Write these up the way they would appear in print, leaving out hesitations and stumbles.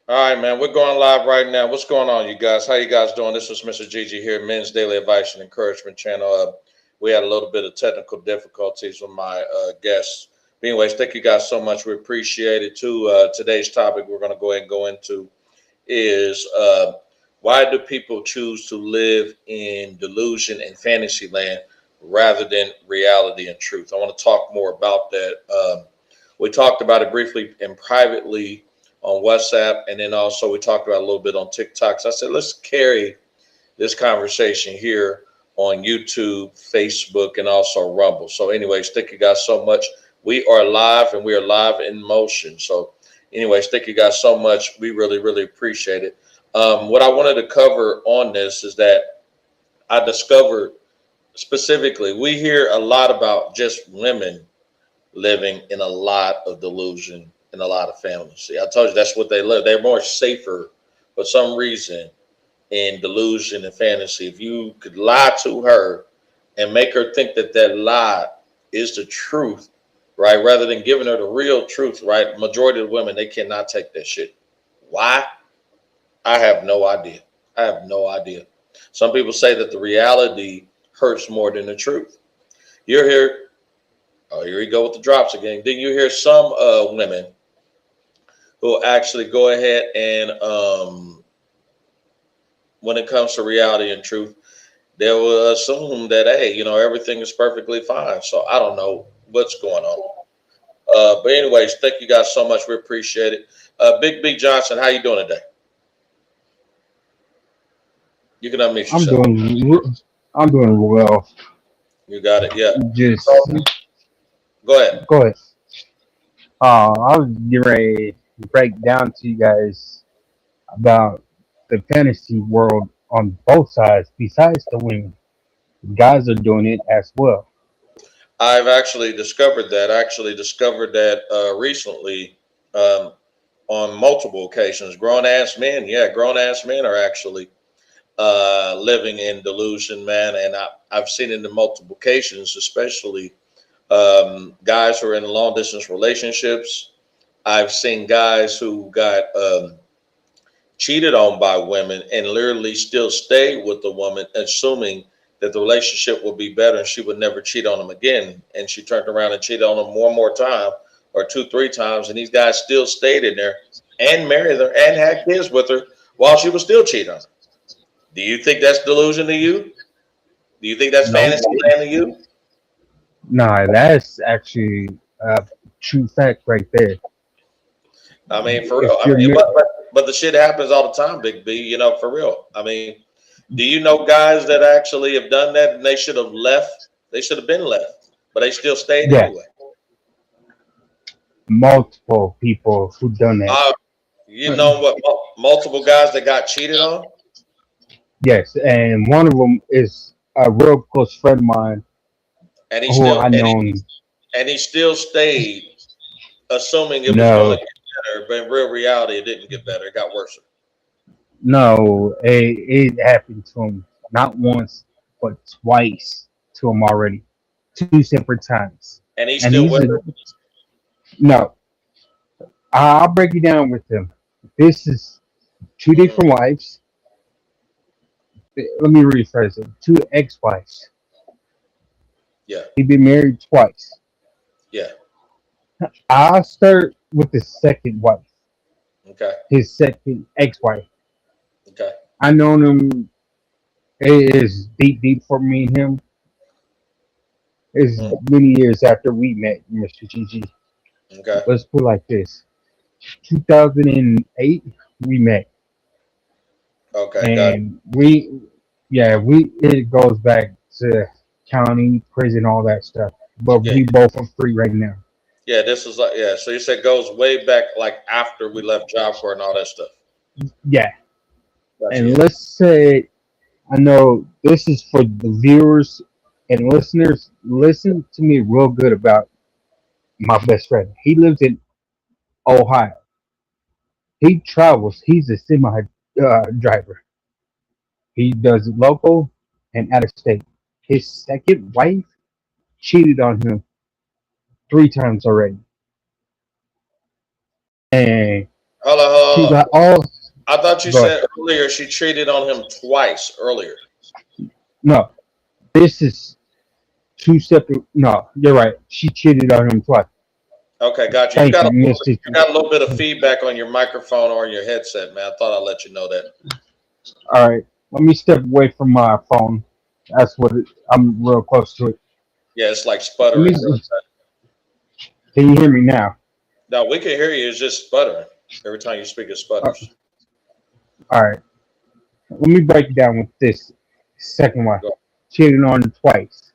All right, man. We're going live right now. What's going on, you guys? How you guys doing? This is Mr. Gigi here, Men's Daily Advice and Encouragement Channel. We had a little bit of technical difficulties with my guests. But anyways, thank you guys so much. We appreciate it too. Today's topic we're going to go ahead and go into is why do people choose to live in delusion and fantasy land rather than reality and truth? I want to talk more about that. We talked about it briefly and privately on WhatsApp, and then also we talked about a little bit on TikTok. So I said, let's carry this conversation here on YouTube, Facebook, and also Rumble. So, anyways, thank you guys so much. We are live and we are live in motion. So, anyways, thank you guys so much. We really, really appreciate it. What I wanted to cover on this is that I discovered specifically, we hear a lot about just women living in a lot of delusion and a lot of fantasy. I told you that's what they live. They're more safer for some reason in delusion and fantasy. If you could lie to her and make her think that that lie is the truth, right? Rather than giving her the real truth, right? Majority of women, they cannot take that shit. Why? I have no idea. I have no idea. Some people say that the reality hurts more than the truth. You're here. Oh, here we go with the drops again. Then you hear some women who actually go ahead and when it comes to reality and truth, they will assume that, hey, everything is perfectly fine. So I don't know what's going on. But anyways, thank you guys so much. We appreciate it. Big B Johnson, how you doing today? You can unmute I'm yourself. I'm doing well. You got it. Yeah. Just So go ahead. go ahead. I was getting ready to break down to you guys about the fantasy world on both sides. Besides the women, guys are doing it as well. I've actually discovered that. I actually discovered that recently um, on multiple occasions. Grown ass men, yeah, grown ass men are actually living in delusion, man. And I've seen it in multiple occasions, especially guys who are in long distance relationships. I've seen guys who got cheated on by women and literally still stayed with the woman, assuming that the relationship would be better and she would never cheat on him again. And she turned around and cheated on him one more time or two, three times. And these guys still stayed in there and married her and had kids with her while she was still cheating on her. Do you think that's delusion to you? Do you think that's Nope. fantasy land to you? Nah, that's actually a true fact right there. I mean, for real. If I you're mean, but the shit happens all the time, Big B. For real. I mean, do you know guys that actually have done that and they should have left? They should have been left, but they still stayed yeah, anyway. multiple people who done that. Uh, you know what? Multiple guys that got cheated on, Yes, and one of them is a real close friend of mine and he who still I known. and he still stayed, assuming it was going to No, get better. But in real reality, it didn't get better. It got worse. no, it happened to him not once but twice to him already, two separate times. And he's And still he's with a her. no. I'll break it down with him. This is two Hmm. different wives. Let me rephrase it. Two ex-wives. Yeah, He been married twice. yeah. I'll start with the second wife, Okay, his second ex-wife. okay. I known him. It is deep, deep for me and him. It's Mm, many years after we met, Mr. GG. okay, Let's put it like this: 2008, we met, okay. Got it. and yeah, it goes back to county, prison, all that stuff. But Yeah, we both are free right now. yeah. This is like yeah. So you said goes way back, like after we left Job Corps and all that stuff. Yeah, Gotcha. and Yeah. let's say I know this is for the viewers and listeners. Listen to me real good about my best friend. He lives in Ohio. He travels. He's a semi driver. He does local and out of state. His second wife cheated on him three times already, and Hold on, She hold on. got all. I thought you Go ahead. said earlier she cheated on him twice earlier. No, this is two separate. No, you're right. She cheated on him twice. Okay, got you. Thank you, Mister. You got a little bit of feedback on your microphone or your headset, man. I thought I'd let you know that. All right, let me step away from my phone. That's what I'm real close to it. Yeah, it's like Let sputtering. me. Can you hear me now? No, we can hear you. It's just sputtering. Every time you speak, it Uh, sputters. all right. Let me break it down with this second one. Go. Cheated on him twice.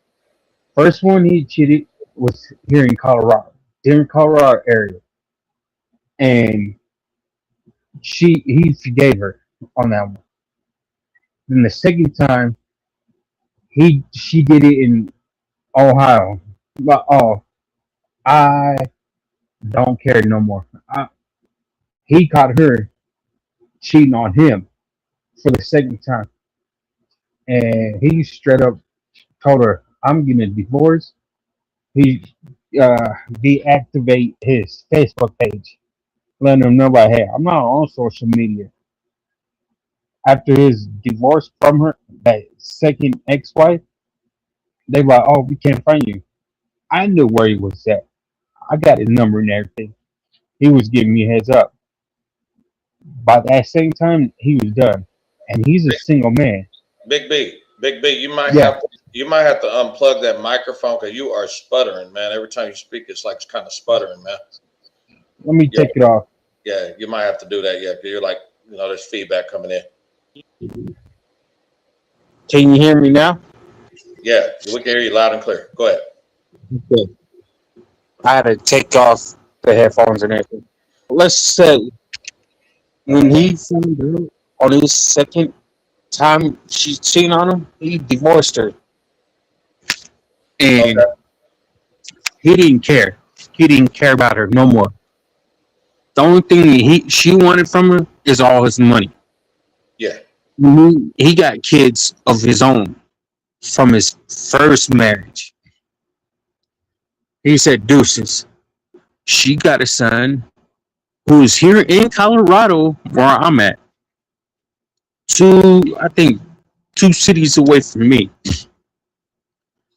First one he cheated was here in Colorado, here in Colorado area, and he forgave her on that one. Then the second time she did it in Ohio. But I don't care no more. He caught her cheating on him for the second time, and he straight up told her, "I'm getting a divorce." He deactivate his Facebook page, letting him know like, "Hey, I'm not on social media." After his divorce from her, that second ex-wife, they were like, "Oh, we can't find you." I knew where he was at. I got his number and everything. He was giving me a heads up. By that same time, he was done, and he's a single man. Big B, Yeah, you might have to unplug that microphone because you are sputtering, man. Every time you speak, it's like it's kind of sputtering, man. let me Yeah, take it off. yeah, you might have to do that. Yeah, 'cause you're like, there's feedback coming in. Can you hear me now? Yeah, we can hear you loud and clear. Go ahead. Okay. I had to take off the headphones and everything. Let's say when he found out on his second time she cheating on him, he divorced her, and Okay. he didn't care. He didn't care about her no more. The only thing she wanted from her is all his money. Yeah. He got kids of his own from his first marriage. He said, "Deuces." She got a son who is here in Colorado, where I'm at. I think, 2 cities away from me.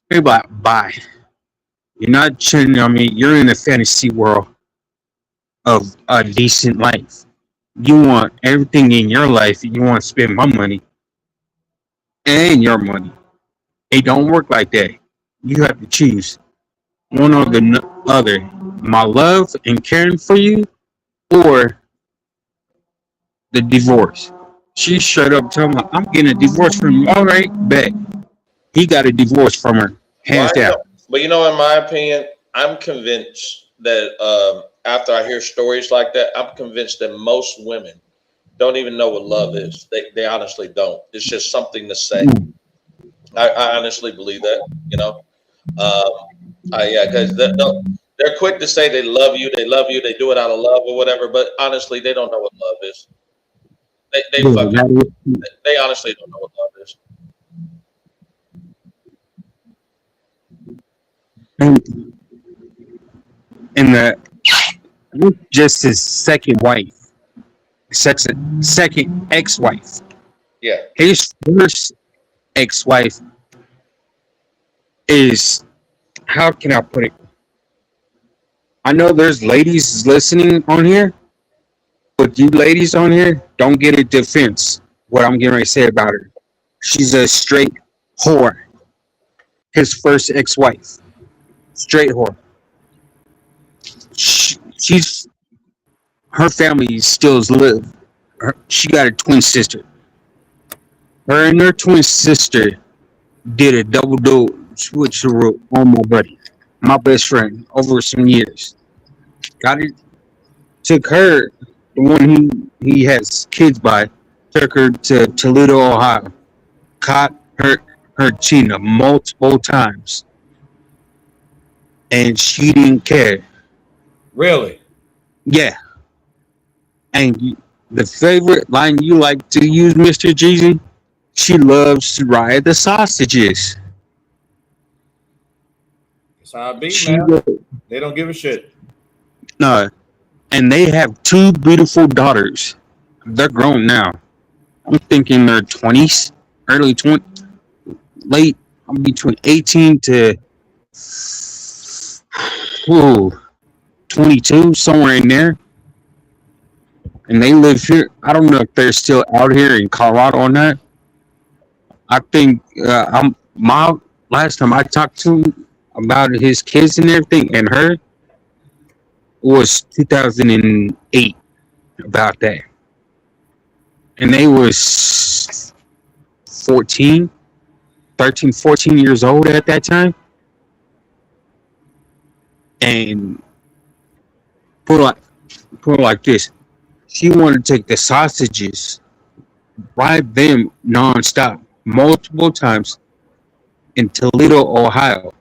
They're like, bye. You're not chilling. I mean, you're in a fantasy world of a decent life. You want everything in your life. You want to spend my money and your money. It don't work like that. You have to choose one or the other. My love and caring for you, or the divorce. She straight up told me, "I'm getting a divorce from you." All right, bet. He got a divorce from her, Well, hands down. but in my opinion, I'm convinced that after I hear stories like that, I'm convinced that most women don't even know what love is. They honestly don't. It's just something to say. I honestly believe that. You know, um, yeah, because they're quick to say they love you, they do it out of love or whatever. But honestly, they don't know what love is. They Yeah, fucking that they honestly don't know what love is. is. And just his second wife, second ex-wife. Yeah, His first ex-wife is, how can I put it? I know there's ladies listening on here, but you ladies on here don't get a defense what I'm getting ready to say about her. She's a straight whore. His first ex-wife, straight whore. She's her family still live. She got a twin sister. Her and her twin sister did a double switcheroo on my buddy, my best friend, over some years. Got it. Took her, the one he has kids by, took her to Toledo, Ohio. Caught her cheating multiple times, and she didn't care. really. Yeah, and the favorite line you like to use, Mister Jeezy, she loves to ride the sausages. That's how I beat, She man. They don't give a shit. no, and they have two beautiful daughters. They're grown now. I'm thinking they're 20s, early 20, late. I'm between 18 to ooh, 22, somewhere in there. And they live here. I don't know if they're still out here in Colorado or not. I think I'm my last time I talked to him about his kids and everything and her was 2008 about that. And they was 14, 13, 14 years old at that time. And put it like, put it like this. She wanted to take the sausages, ride them nonstop, multiple times in Toledo, Ohio.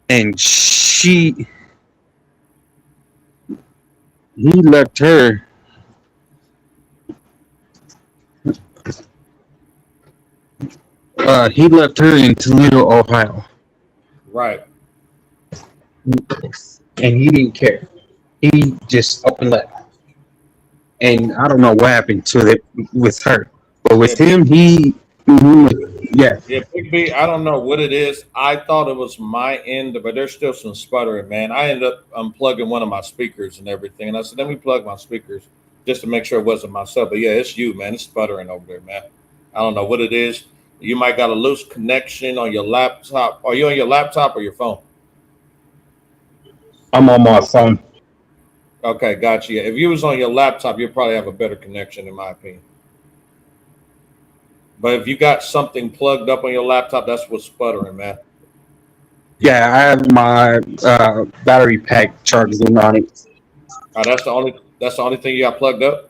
And he left her. He left her in Toledo, Ohio, Right. and he didn't care. He just up and left. And I don't know what happened to it with her, but Yeah, with him, yeah, yeah, Big B. I don't know what it is. I thought it was my end, but there's still some sputtering, man. I ended up unplugging one of my speakers and everything, and I said, "Let me plug my speakers just to make sure it wasn't myself." But yeah, it's you, man. It's sputtering over there, man. I don't know what it is. You might got a loose connection on your laptop. Are you on your laptop or your phone? I'm on my phone. Okay, gotcha. Yeah. If you was on your laptop, you'd probably have a better connection, in my opinion. But if you got something plugged up on your laptop, that's what's sputtering, man. Yeah, I have my battery pack charging on it. That's the only thing you got plugged up.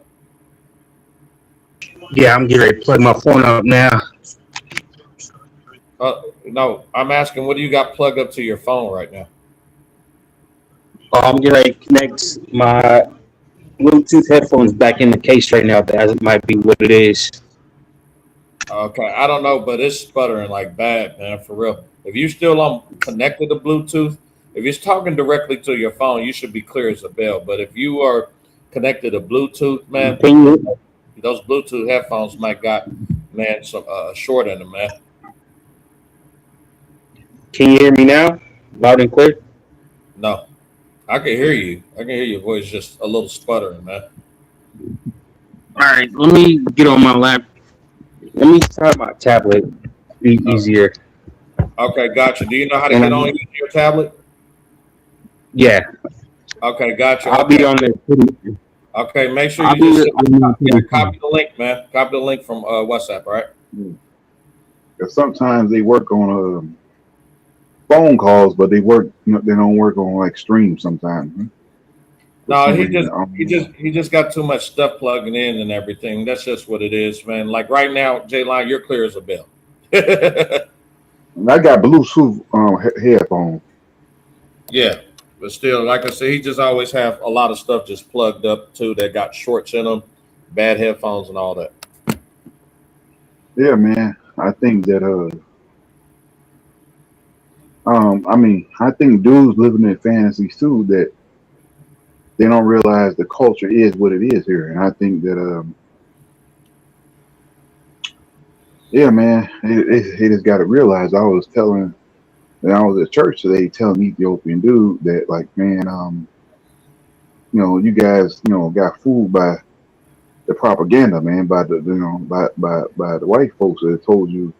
Yeah, I'm getting ready to plug my phone up now. No, I'm asking, what do you got plugged up to your phone right now? I'm getting ready to connect my Bluetooth headphones back in the case right now. That might be what it is. Okay, I don't know, but it's sputtering like bad, man, for real. If you still on connected to Bluetooth, if it's talking directly to your phone, you should be clear as a bell. But if you are connected to Bluetooth, man, Can you, those Bluetooth headphones might got, man, some short in them, man. can you hear me now? Loud and clear? No, I can hear you. I can hear your voice just a little sputtering, man. All right, let me get on my lap. Let me try my tablet. Be Uh, easier. okay, gotcha. Do you know how to And get on your tablet? yeah, Okay, gotcha. I'll be Okay, on there. okay. Make sure I'll you be just on yeah, there. copy the link, man. Copy the link from WhatsApp, all right? Because sometimes they work on phone calls, but they don't work on like streams sometimes. For No, some he reason, just he just he just got too much stuff plugging in and everything. That's just what it is, man. Like right now, J Line, you're clear as a bell. and I got Bluetooth headphones. Yeah, but still, like I said, he just always have a lot of stuff just plugged up too that got shorts in them, bad headphones and all that. Yeah, man. I think that I mean, I think dudes living in fantasies too that they don't realize the culture is what it is here, and I think that yeah, man, they just got to realize. I was telling when I was at church today, telling Ethiopian dude that like, man, you guys, got fooled by the propaganda, man, by the by the white folks that told you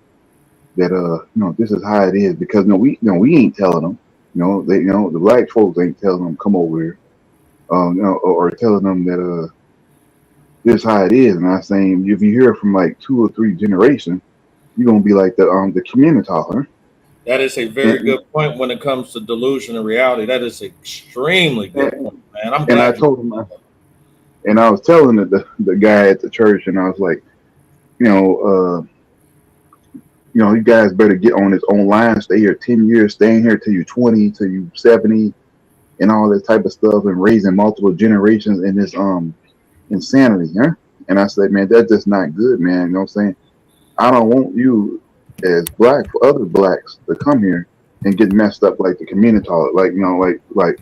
that this is how it is because we ain't telling them, the black folks ain't telling them come over here, or telling them that this is how it is, and I'm saying if you hear it from like two or three generations, you're gonna be like the community talker. That is a very And, good point when it comes to delusion and reality. That is extremely good and, point, man. I'm and I glad you told him, brought that up. and I was telling the guy at the church, and I was like, you know, you guys better get on this online, stay here 10 years, staying here till you're 20, till you 70, and all that type of stuff, and raising multiple generations in this insanity, huh? And I said, man, that's just not good, man. You know what I'm saying? I don't want you as black for other blacks to come here and get messed up like the community, like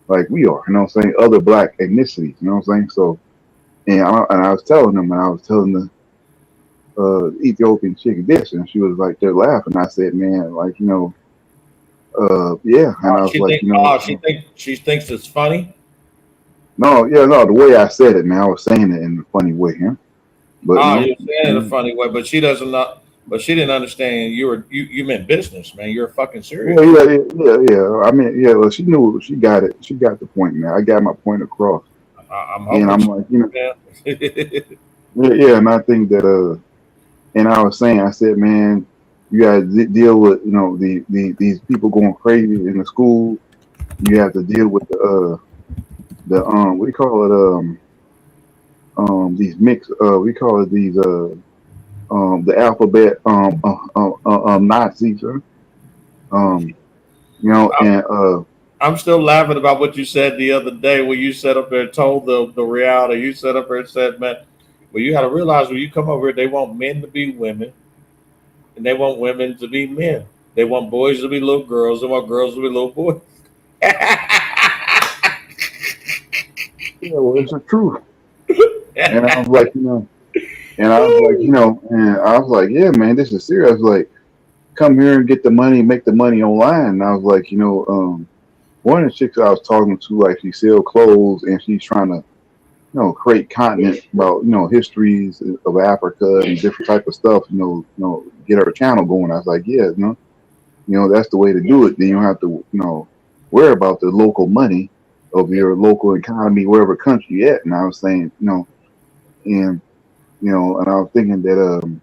like we are. You know what I'm saying? Other black ethnicities. You know what I'm saying? So, and I was telling them, and I was telling the Ethiopian chick this, and she was like, they're laughing. I said, man, like yeah, and I was like, She thinks it's funny. no, yeah, no, the way I said it, man, I was saying it in a funny way, yeah. But Oh, you're saying it a funny way, but she doesn't know. But she didn't understand you meant business, man. You're fucking yeah, serious. yeah. I mean, yeah, well, she knew, she got it, she got the point, man. I got my point across, I'm and hoping I'm she like, can. yeah, yeah, and I think that, and I was saying, I said, man, you got to deal with, these people going crazy in the school. You have to deal with what do you call it, these mix, we call it these, the alphabet, Nazis, um, and I'm still laughing about what you said the other day when you sat up there and told the reality. You sat up there and said, man, well, you got to realize when you come over here, they want men to be women and they want women to be men. They want boys to be little girls. They want girls to be little boys. yeah, well, it's the truth. And I was like, and I was like, and I was like, yeah, man, this is serious. I was like, come here and get the money, make the money online. And I was like, one of the chicks I was talking to, like, she sell clothes and she's trying to, create content about, histories of Africa and different type of stuff. Get her channel going. I was like, yeah, that's the way to do it. Then you don't have to, worry about the local money of your local economy, wherever country you're at. And I was saying, and and I was thinking that,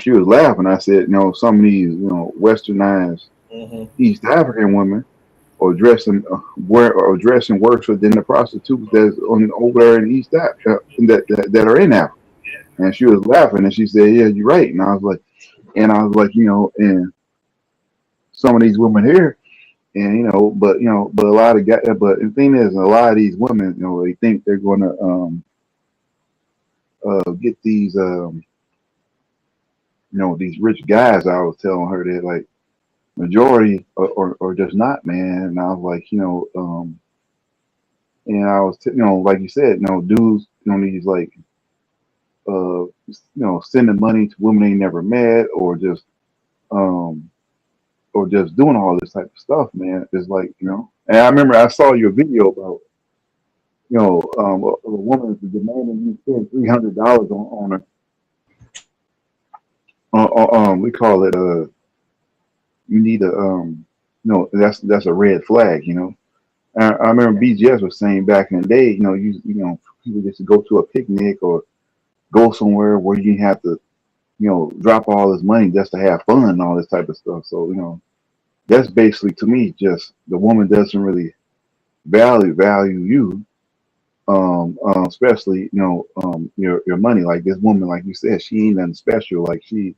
she was laughing. I said, some of these, westernized Hmm. East African women or dressing dressing worse than the prostitutes that's on over there in East Africa that are in Africa. And she was laughing and she said, "Yeah, you're right." And I was like, and some of these women here, and but a lot of guys, but the thing is, a lot of these women, they think they're going to get these these rich guys. I was telling her that, like, majority or just not, man. And I was like, and I was, like you said, dudes, these like, sending money to women they never met, um, or just doing all this type of stuff, man. It's like, and I remember I saw your video about, a woman demanding you spend $300 on her. We call it, you need a, that's a red flag, I remember BGS was saying back in the day, people just to go to a picnic or go somewhere where you didn't have to, drop all this money just to have fun and all this type of stuff. So, that's basically, to me, just the woman doesn't really value you, especially, your money. Like this woman, like you said, she ain't nothing special. Like she,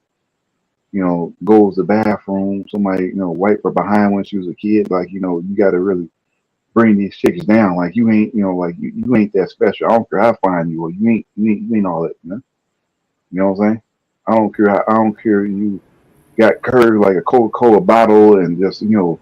goes to the bathroom, somebody, wipe her behind when she was a kid. Like, you got to really bring these chicks down. Like you ain't, like you ain't that special. I don't care how fine you are. You ain't all that. You know what I'm saying? I don't care. You got curves like a Coca-Cola bottle and just, and you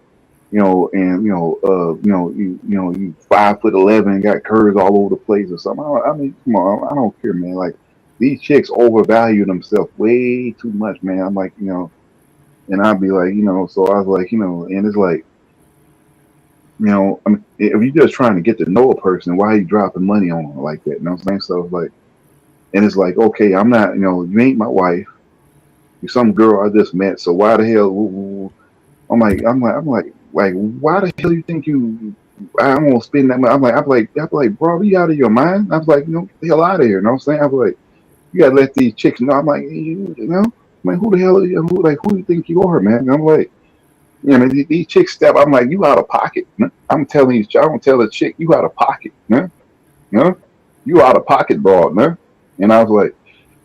5'11" and got curves all over the place or something. I mean, come on, I don't care, man. Like these chicks overvalue themselves way too much, man. I'm like, and I'd be like, so I was like, and it's like, I mean, if you're just trying to get to know a person, why are you dropping money on them like that? You know what I'm saying? So it's like, and it's like, okay, I'm not, you ain't my wife. You're some girl I just met. So why the hell? I'm like, why the hell you think I'm gonna spend that money? I'm like, bro, you out of your mind? I was like, the hell out of here. You know what I'm saying? I was like, you gotta let these chicks know. I'm like, man, who the hell are you? Who do you think you are, man? And I'm like, man, these chicks step. I'm like, you out of pocket. Man. I'm telling you, I'm gonna tell the chick, you out of pocket, man. You know, you out of pocket, broad, man. And I was like,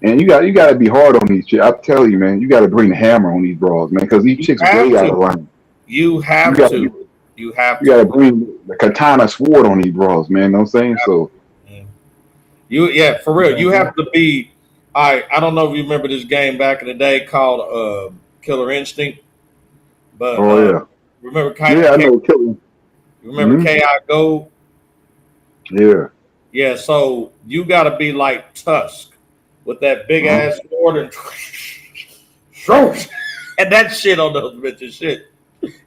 and you got to be hard on these chicks. I tell you, man, you got to bring the hammer on these broads, man, because these You chicks have way out to. of line. You You have got to. you You have got to to. bring the katana sword on these broads, man. You know what I'm saying? So, Mm. You yeah, for real. You have to be. I don't know if you remember this game back in the day called Killer Instinct, but oh yeah, remember yeah, I Cam, know, killing. You remember K.I. Gold? Yeah. Yeah, so you got to be like Tusk with that big ass sword and and that shit on those bitches. Shit,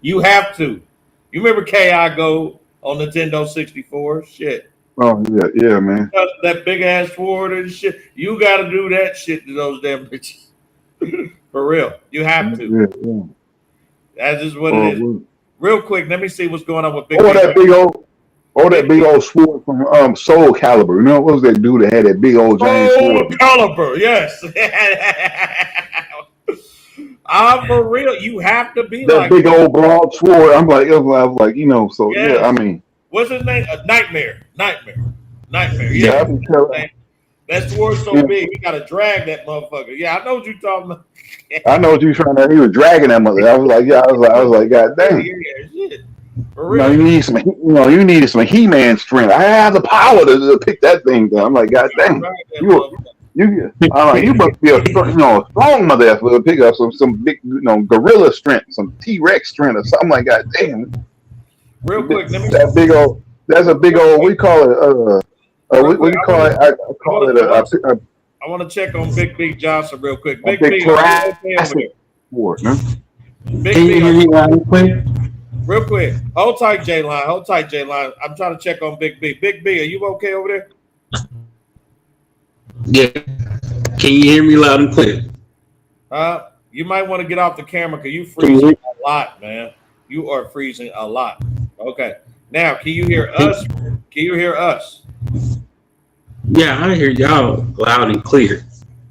you have to. You remember K.I. Gold on Nintendo 64? Shit. Oh yeah, man. That big ass sword and shit. You got to do that shit to those damn bitches. For real, you have to. Yeah. That's just what it is. Real quick, let me see what's going on with Big. That big old sword from Soul Calibur. You know what was that dude that had that big old giant sword? Soul Calibur, yes. For real, you have to be that like big old broad sword. I'm like, you know. So yes. yeah, I mean, what's his name? Nightmare. yeah, Yeah. That sword's so big, you gotta drag that motherfucker. Yeah, I know what you're talking about. I know what you were trying to. He was dragging that mother. I was like, yeah, I was like, God damn. Yeah. For real. You need some, you needed some He-Man strength. I have the power to pick that thing down. I'm like, God damn. You must be a strong mother to pick up some big gorilla strength, some T-Rex strength or something like that. Damn. Real quick, that big old. That's a big old. We call it. What do you call it? I call it I want to check on Big B Johnson real quick. Big B, Can you hear me loud and clear? Real quick. Hold tight, J-Line. I'm trying to check on Big B. Big B, are you okay over there? Yeah. Can you hear me loud and clear? You might want to get off the camera because you freezing a lot, man. You are freezing a lot. Okay. Now, can you hear us? Yeah, I hear y'all loud and clear.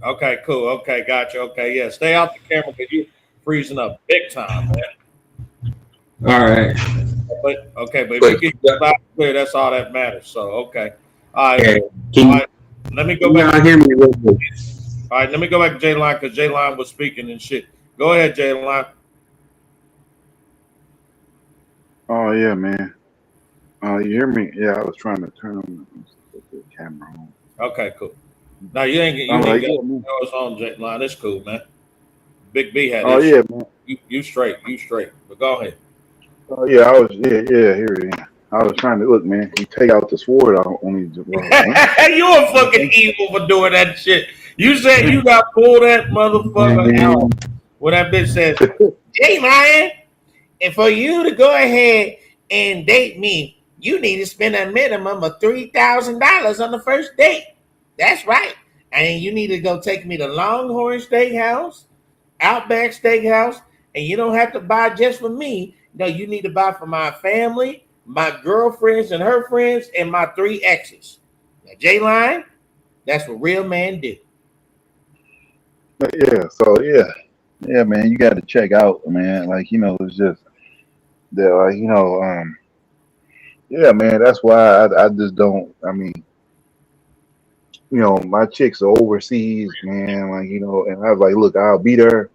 Okay, cool. Okay, gotcha. Okay, yeah. Stay off the camera because you're freezing up big time, man. All right. But if you get loud and clear, that's all that matters. So, okay. All right. Let me go back. Hear me real quick. All right, let me go back to J-Line because J-Line was speaking and shit. Go ahead, J-Line. Oh, yeah, man. You hear me? Yeah, I was trying to turn the camera on. Okay, cool. Now, you ain't got it's on, J-Line. It's cool, man. Big B had issues. Yeah, man. You straight. But go ahead. Oh, yeah, here it is. I was trying to look, man. You take out the sword on these. You a fucking evil for doing that shit. You said you got pull that motherfucker out when that bitch says, J-Lion, and for you to go ahead and date me, you need to spend a minimum of $3,000 on the first date. That's right. And you need to go take me to Longhorn Steakhouse, Outback Steakhouse, and you don't have to buy just for me. No, you need to buy for my family, my girlfriends and her friends, and my 3 exes. Now, J-Line, that's what real man do. Yeah, so yeah, man, you got to check out, man. Like, it's just that, yeah, man. That's why I just don't. I mean, my chicks are overseas, man. Like, and I was like, look, I'll be there,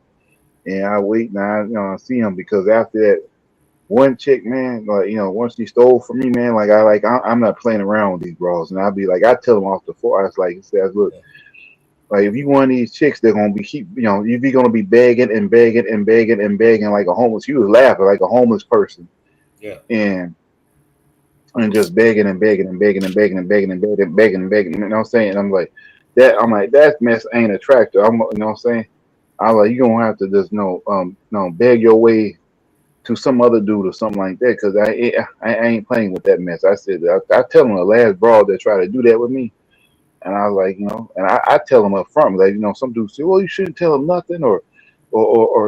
and I wait, and I see them because after that. One chick, man, like, once she stole from me, man, I'm not playing around with these bras. And I'll be like, I tell them off the floor, I was like, look, like, if you one of these chicks, they're going to be, if you're going to be begging like a homeless, you was laughing like a homeless person. Yeah. And just begging, you know what I'm saying? I'm like, that mess ain't attractive. You know what I'm saying? I'm like, you're going to have to just, beg your way to some other dude or something like that, because I ain't playing with that mess. I said, I tell them the last broad that try to do that with me, and I was like, and I tell them up front, like, some dudes say, well, you shouldn't tell them nothing, or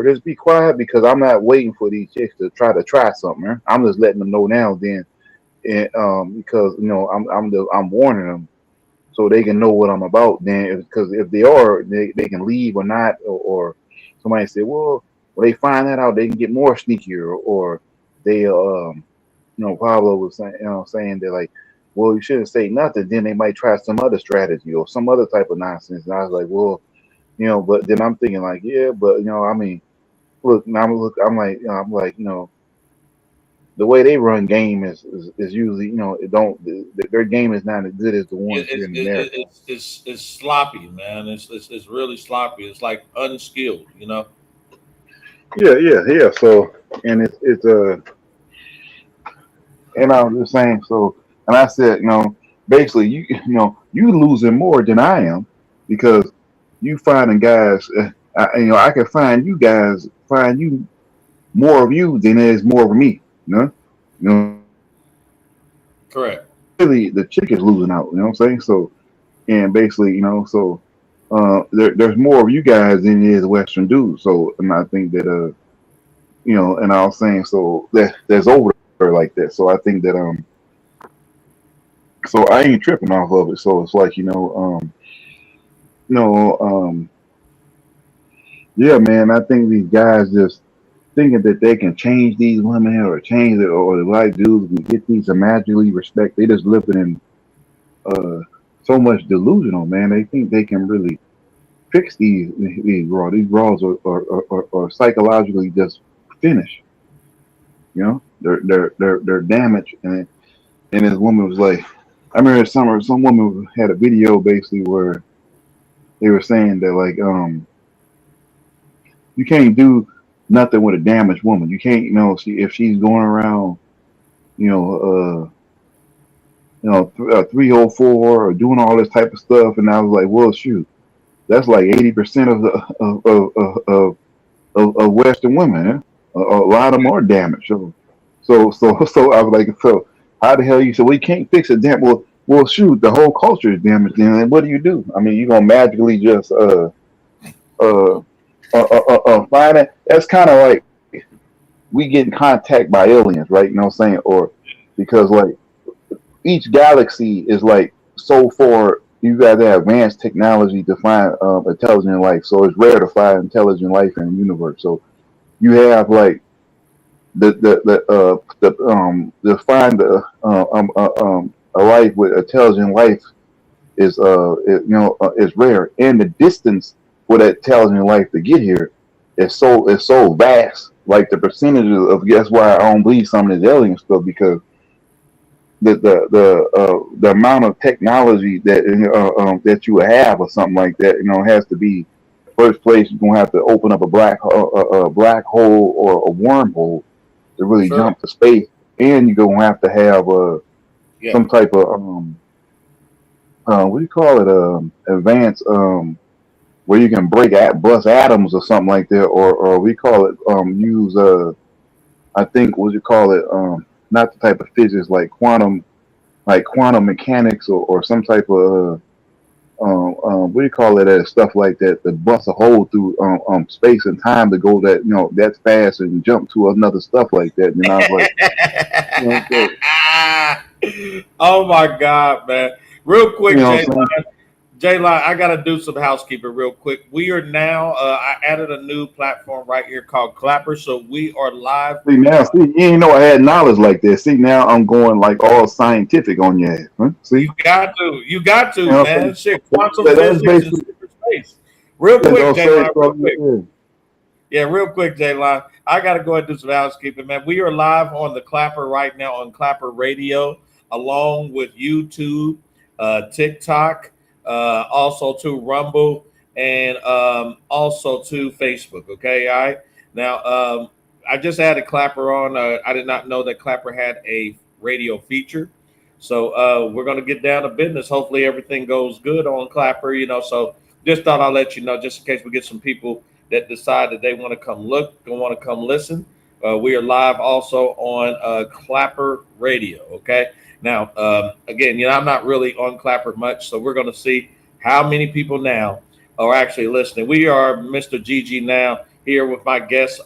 just be quiet, because I'm not waiting for these chicks to try something. Man. I'm just letting them know now, then, and because I'm warning them so they can know what I'm about. Then, because if they are, they can leave or not, or somebody say, well. When they find that out, they can get more sneakier, or they, Pablo was saying that, like, well, you shouldn't say nothing. Then they might try some other strategy or some other type of nonsense. And I was like, well, but then I'm thinking like, yeah, but I mean, look, I'm like, the way they run game is usually, their game is not as good as the ones here in America. It's sloppy, man. It's really sloppy. It's like unskilled, Yeah. So, and it's And I was just saying, so, and I said, basically, you losing more than I am because you finding guys, I can find you guys, find you more of you than there's more of me, you know, Correct. really the chick is losing out, you know what I'm saying? So, and basically, there's more of you guys than there is Western dudes. So, and I think that, and I was saying, so that's over like that. So I think that, so I ain't tripping off of it. So it's like, you know, um, yeah, man, I think these guys just thinking that they can change these women or change it, or the white dudes can get these and magically respect. They just living in uh, so much delusional, man. They think they can really fix these raws. These raws are psychologically just finished. They're damaged. And this woman was like, I remember some woman had a video basically where they were saying that like you can't do nothing with a damaged woman. You can't, if she's going around, you know, 304 or doing all this type of stuff. And I was like, well, shoot, that's like 80% of the of Western women. Eh? A lot of them are damaged. So I was like, so how the hell you say we can't fix it? Damn, well, shoot, the whole culture is damaged. Then what do you do? I mean, you gonna magically just uh find it? That's kind of like we get in contact by aliens, right? You know what I'm saying? Or because like each galaxy is like so far. You got to have advanced technology to find intelligent life. So it's rare to find intelligent life in the universe. So you have like to find a life with intelligent life is rare, and the distance for that intelligent life to get here is so vast. Like the percentages of guess why I don't believe some of this alien stuff because the amount of technology that you have or something like that has to be first place you're gonna have to open up a black hole or a wormhole to really Sure. jump to space, and you're gonna have to have Yeah. some type of what do you call it advanced where you can bust atoms or something like that, or we call it use I think what do you call it not the type of physics like quantum mechanics or some type of what do you call it stuff like that to bust a hole through space and time to go that fast and jump to another stuff like that. And I was like, so, Oh my God, man. Real quick, what I'm saying? J-Line, I got to do some housekeeping real quick. We are now, I added a new platform right here called Clapper. So we are live. See, you didn't know I had knowledge like that. See, now I'm going like all scientific on your ass. Huh? See, You got to, what I'm man. saying? Shit, quantum That's physics and basically super space. Real quick, don't say J-Line, real quick. something. Yeah, real quick, J-Line. I got to go ahead and do some housekeeping, man. We are live on the Clapper right now on Clapper Radio, along with YouTube, TikTok, also to Rumble, and also to Facebook. Okay, all right. Now, I just added Clapper on. I did not know that Clapper had a radio feature. So we're going to get down to business. Hopefully everything goes good on Clapper, So just thought I'll let you know, just in case we get some people that decide that they want to come look, don't want to come listen. We are live also on Clapper Radio. Okay. Now, again, I'm not really on Clapper much, so we're going to see how many people now are actually listening. We are Mr. GG now here with my guest,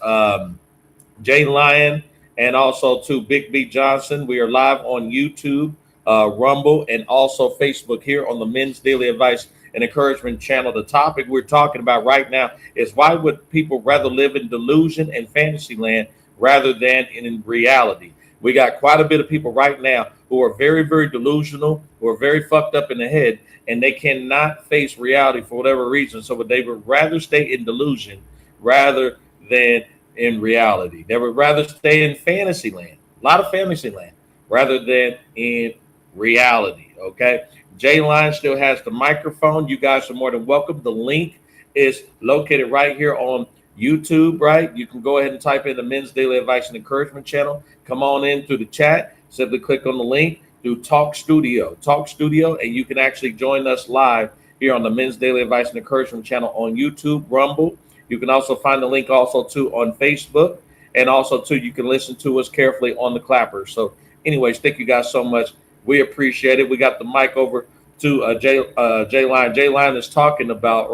Jay Lyon, and also to Big B Johnson. We are live on YouTube, Rumble, and also Facebook here on the Men's Daily Advice and Encouragement channel. The topic we're talking about right now is why would people rather live in delusion and fantasy land rather than in reality? We got quite a bit of people right now who are very, very delusional, who are very fucked up in the head, and they cannot face reality for whatever reason. So they would rather stay in delusion rather than in reality. They would rather stay in fantasy land, a lot of fantasy land, rather than in reality. Okay. Jay Line still has the microphone. You guys are more than welcome. The link is located right here on YouTube, right? You can go ahead and type in the Men's Daily Advice and Encouragement channel. Come on in through the chat. Simply click on the link, do Talk Studio, and you can actually join us live here on the Men's Daily Advice and Encouragement channel on YouTube, Rumble. You can also find the link also too on Facebook, and also too you can listen to us carefully on the Clapper. So, anyways, thank you guys so much. We appreciate it. We got the mic over to J Line. J Line is talking about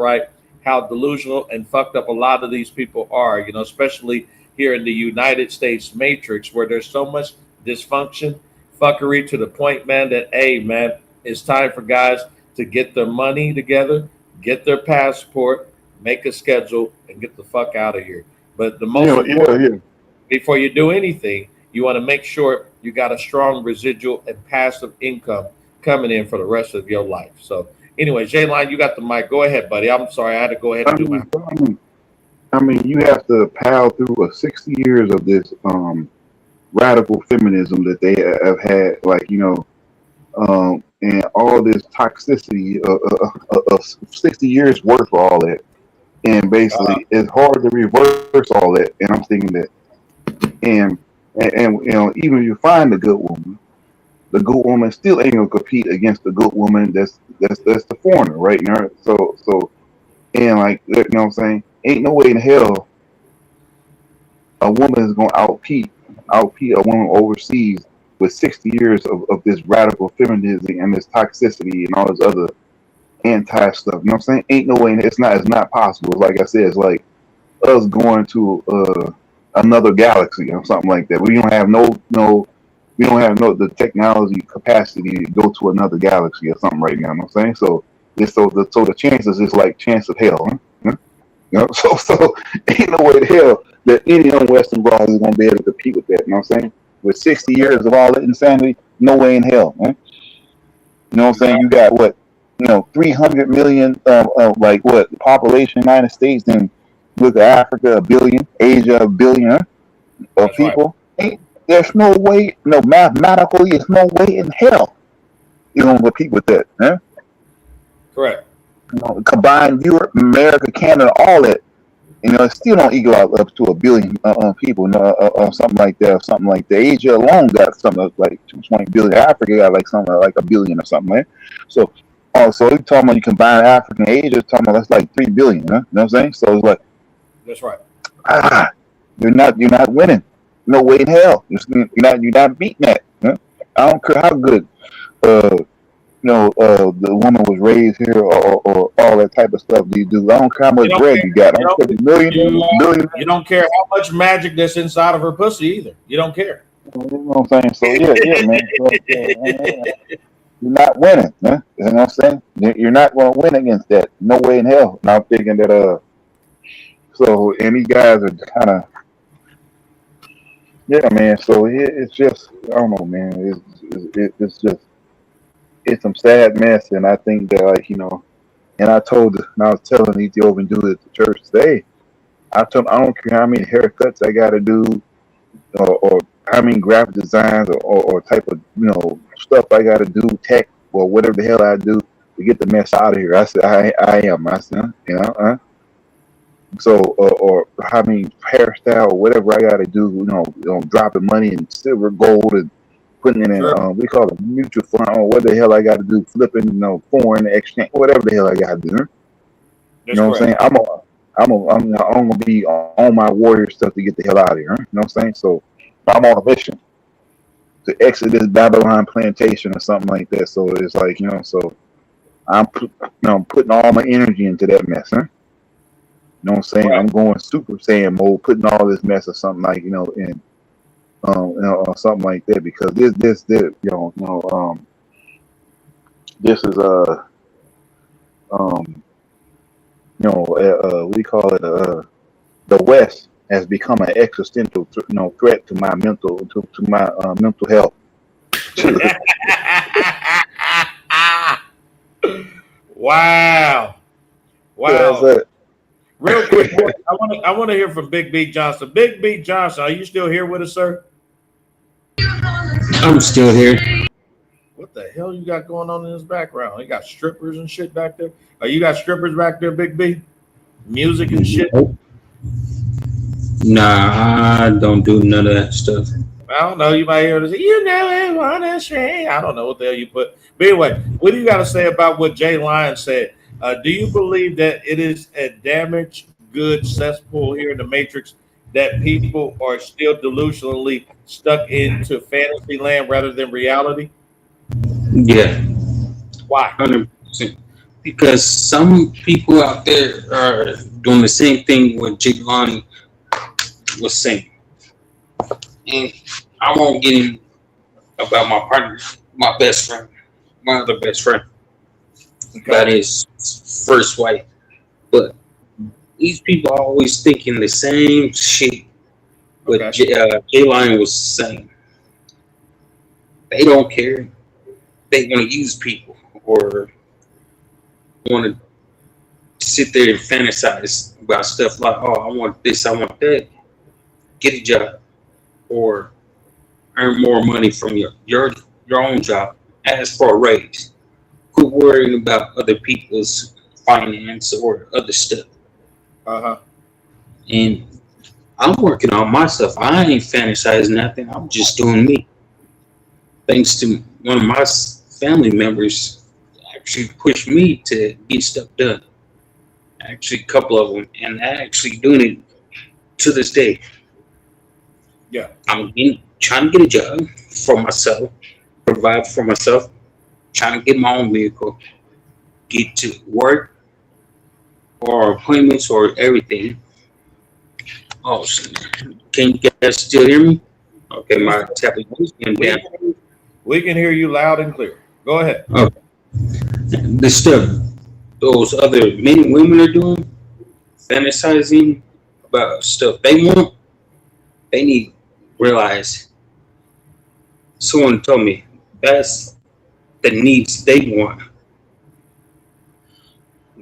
how delusional and fucked up a lot of these people are. Especially here in the United States matrix, where there's so much dysfunction, fuckery, to the point, man, that man, it's time for guys to get their money together, get their passport, make a schedule, and get the fuck out of here. But the most important, before you do anything, you want to make sure you got a strong residual and passive income coming in for the rest of your life. So anyway, J-Line, you got the mic. Go ahead, buddy. I'm sorry. I had to go ahead and do my... I mean, you have to plow through 60 years of this radical feminism that they have had, and all this toxicity of 60 years worth of all that. And basically, it's hard to reverse all that. And I'm thinking that, and even if you find a good woman, the good woman still ain't gonna compete against the good woman that's the foreigner, right? So, and you know what I'm saying? Ain't no way in hell a woman is gonna outpeat a woman overseas with 60 years of this radical feminism and this toxicity and all this other anti stuff. You know what I'm saying? Ain't no way. It's not possible. Like I said, it's like us going to another galaxy or something like that. We don't have the technology capacity to go to another galaxy or something right now. You know what I'm saying? So the chances is like chance of hell. Huh? So ain't no way to hell that any Western broad is gonna be able to compete with that. You know what I'm saying? With 60 years of all that insanity, no way in hell. Huh? You know what I'm saying? You got what? 300 million population in the United States, then look at Africa, 1 billion, Asia, 1 billion of people. Right. There's no way, mathematically, there's no way in hell you're going to compete with that. Huh? Correct. Combined Europe, America, Canada, all that, it still don't equal out up to 1 billion people, something like that, or something like that. Asia alone got something like 220 billion. Africa got like something like 1 billion or something, right? So you're talking about you combine Africa and Asia, talking about that's like 3 billion, huh? You know what I'm saying? So it's like, that's right. You're not winning. No way in hell. You're not beating that. Huh? I don't care how good, the woman was raised here or all that type of stuff you do. I don't care how much bread you got. I don't care billion. You don't care how much magic that's inside of her pussy either. You don't care. You know what I'm saying? So yeah, man. You're not winning, huh? You know what I'm saying? You're not going to win against that. No way in hell. And I'm thinking that, and these guys are kind of, man. So it's just, I don't know, man. It's just, it's some sad mess. And I think that, and I was telling the Ethiopian dude at the church today, I told him, I don't care how many haircuts I got to do, or how many graphic designs or type of stuff I got to do, tech or whatever the hell I do to get the mess out of here. I said I am. I said so or how many hairstyle or whatever I got to do. Dropping money in silver, gold, and putting it in we call it mutual fund or what the hell I got to do, flipping foreign exchange, whatever the hell I got to do. You know what I'm saying? I'm gonna be on my warrior stuff to get the hell out of here. You know what I'm saying? So I'm on a mission to exit this Babylon plantation or something like that. So it's like, so I'm putting all my energy into that mess, huh? You know what I'm saying? Right. I'm going Super Saiyan mode, putting all this mess or something like, in something like that, because this is what do you call it? The West has become an existential, threat to my mental, mental health. Wow. Real quick, I want to hear from Big B Johnson. Big B Johnson, are you still here with us, sir? I'm still here. What the hell you got going on in this background? You got strippers and shit back there? You got strippers back there, Big B? Music and shit? Nah, I don't do none of that stuff. I don't know. You might hear it say, "You never wanna stray." I don't know what the hell you put. But anyway, what do you got to say about what Jay Lyon said? Do you believe that it is a damaged good cesspool here in the Matrix that people are still delusionally stuck into fantasy land rather than reality? Yeah, Why? 100%. Because some people out there are doing the same thing what Jake Lonnie was saying, and I won't get in about my partner, my best friend, my other best friend, Okay. about his first wife. But these people are always thinking the same shit. What Okay. Jay Line was saying, they don't care. They want to use people or want to sit there and fantasize about stuff like, oh, I want this, I want that. Get a job or earn more money from your own job. Ask for a raise. Quit worrying about other people's finance or other stuff. Uh huh. And I'm working on myself. I ain't fantasizing nothing. I'm just doing me. Thanks to one of my family members actually pushed me to get stuff done. Actually, a couple of them, and I actually doing it to this day. Yeah. Trying to get a job for myself, provide for myself, trying to get my own vehicle, get to work or appointments or everything. Oh, can you guys still hear me? Okay, We my tablet was going down. we we can hear you loud and clear. Go ahead. Okay. The stuff those other men and women are doing, fantasizing about stuff they want, they need to realize. Someone told me that's the needs they want,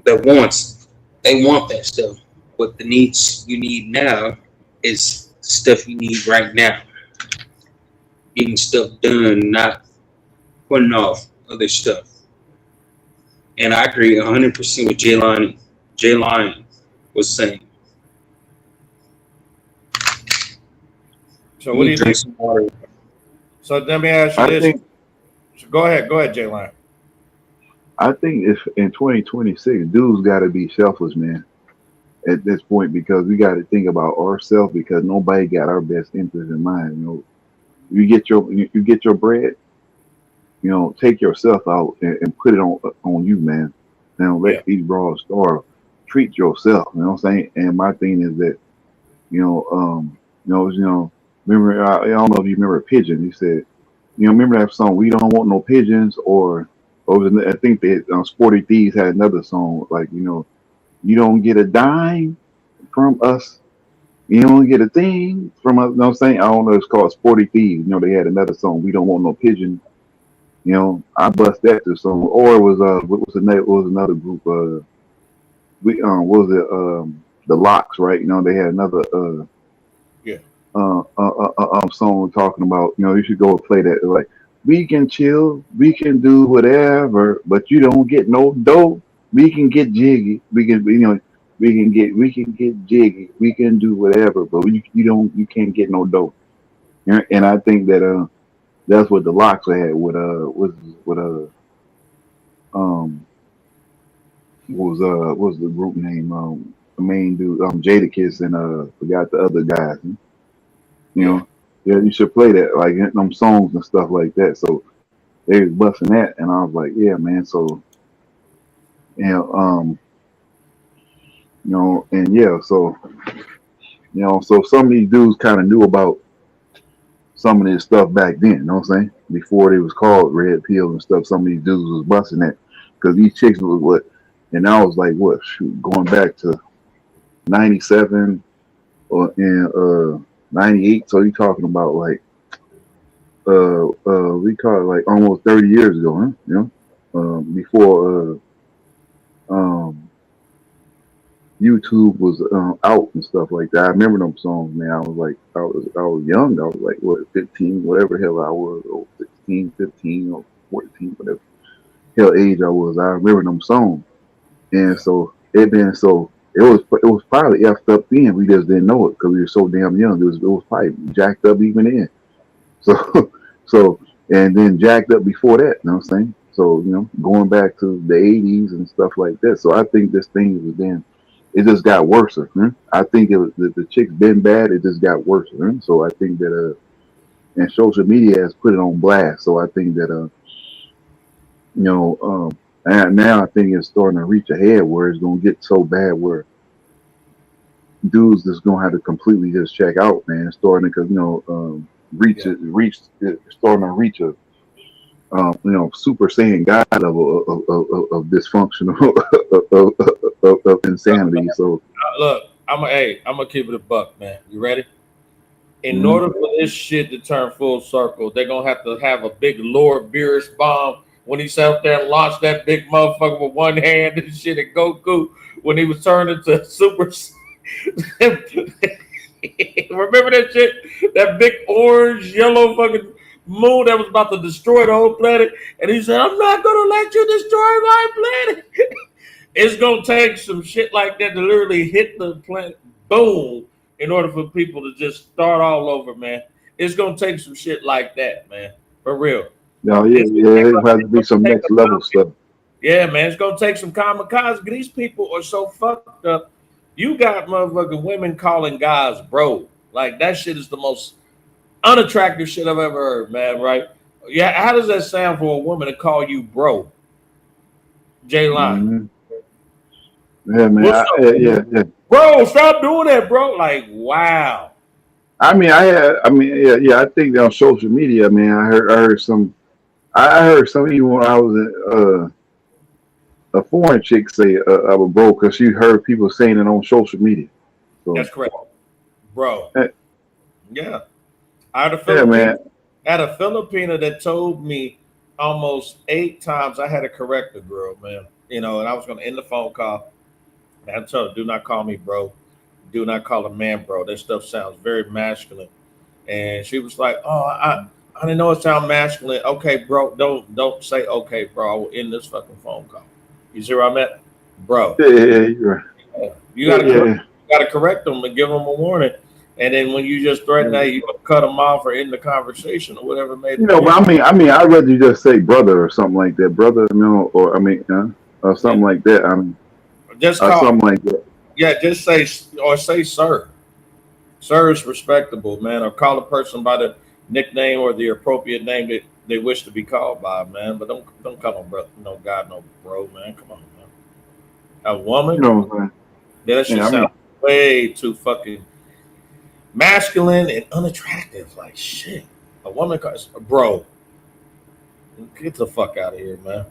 the wants they want that stuff. But the needs you need now is stuff you need right now. Getting stuff done, not putting off other stuff. And I agree 100% with Jay Line. Jay Line was saying, So "You what do need you to drink think? some water." So let me ask you I this. think Go ahead. Go ahead, Jay Line. I think if in 2026, dudes got to be selfless, man. At this point, because we got to think about ourselves, because nobody got our best interest in mind. You get your bread. Take yourself out and put it on you, man. Now Yeah. let these broads starve. Treat yourself. You know what I'm saying? And my thing is that you know, remember I don't know if you remember Pigeon. He said, remember that song "We Don't Want No Pigeons" or I think that Sporty Thieves had another song like you don't get a dime from us. You don't get a thing from us. You know what I'm saying? I don't know. It's called Sporty Thieves. They had another song. We don't want no pigeon. I bust that to some. Or it was what was the name? It was another group. We what was it? The Locks, right? They had another Yeah. song talking about. You should go and play that. Like we can chill, we can do whatever, but you don't get no dough. We can get jiggy. We can we can get jiggy. We can do whatever, but you can't get no dough. And I think that that's what the Locks had with um what was the group name the main dude Jadakiss and forgot the other guys. You Yeah. know, yeah, you should play that like them songs and stuff like that. So they was busting that, and I was like, yeah, man. So you know, um, and yeah, so so some of these dudes kind of knew about some of this stuff back then. You know what I'm saying? Before they was called red pills and stuff, some of these dudes was busting that because these chicks was what, and I was like, what, shoot, going back to '97 or in '98. So you talking about like we call it like almost 30 years ago, huh? Before um YouTube was out and stuff like that. I remember them songs, man. I was young. I was like what 15, whatever hell I was, or 16, 15, or 14, whatever hell age I was. I remember them songs, and Yeah. so it was probably effed up then. We just didn't know it because we were so damn young. It was probably jacked up even then. So so and then jacked up before that. You know what I'm saying? So going back to the '80s and stuff like that. So I think this thing was then. It just got worse. I think it was the chick's been bad. It just got worse. So I think that and social media has put it on blast. So I think that you know, and now I think it's starting to reach a head where it's gonna get so bad where dudes just gonna have to completely just check out, man. Starting because starting to reach a Super Saiyan God level of dysfunctional of insanity. So Look, I'm gonna keep it a buck, man. You ready? In mhm. order for this shit to turn full circle, they're gonna have to have a big Lord Beerus bomb when he sat up there and launched that big motherfucker with one hand and shit at Goku when he was turned into Super. Remember that shit? That big orange, yellow fucking moon that was about to destroy the whole planet, and he said, "I'm not gonna let you destroy my planet." It's gonna take some shit like that to literally hit the planet, boom, in order for people to just start all over, man. It's gonna take some shit like that, man. For real. No, yeah, It's gonna yeah, take it has to be some take next level stuff. yeah, man. It's gonna take some kamikaze. These people are so fucked up. You got motherfucking women calling guys bro. Like that shit is the most unattractive shit I've ever heard, man. Right? Yeah. How does that sound for a woman to call you bro? J Line. Hmm. Yeah, man. What's up, Yeah, yeah. bro? Stop doing that, bro. Like, wow. I mean, yeah, yeah. I think on social media, man, I heard some. I heard some even when I was a foreign chick say I was broke because she heard people saying it on social media. So That's correct, bro. eh, Yeah. I had a yeah, man. Filipina that told me almost 8 times I had to correct the girl, man. And I was gonna end the phone call. And I told her, do not call me bro. Do not call a man bro. That stuff sounds very masculine. And she was like, "Oh, I didn't know it sounded masculine." Okay, bro, don't say okay, bro. I will end this fucking phone call. You see where I'm at, bro? Yeah, yeah, yeah, you're right. You Yeah, gotta yeah, correct, yeah. them and give them a warning. And then when you just threaten that, you cut them off or end the conversation or whatever it may be. But I'd rather you just say brother or something like that, brother. Or or Yeah, something like that. I mean, just or call. something like that. Yeah, just say sir. Sir is respectable, man. Or call a person by the nickname or the appropriate name that they wish to be called by, man. But don't call no bro, no God, no bro, man. Come on, man. A You woman, know what I'm yeah, that saying? shit Yeah, I mean, sounds way too fucking masculine and unattractive. Like shit. A woman calls bro. Get the fuck out of here, man.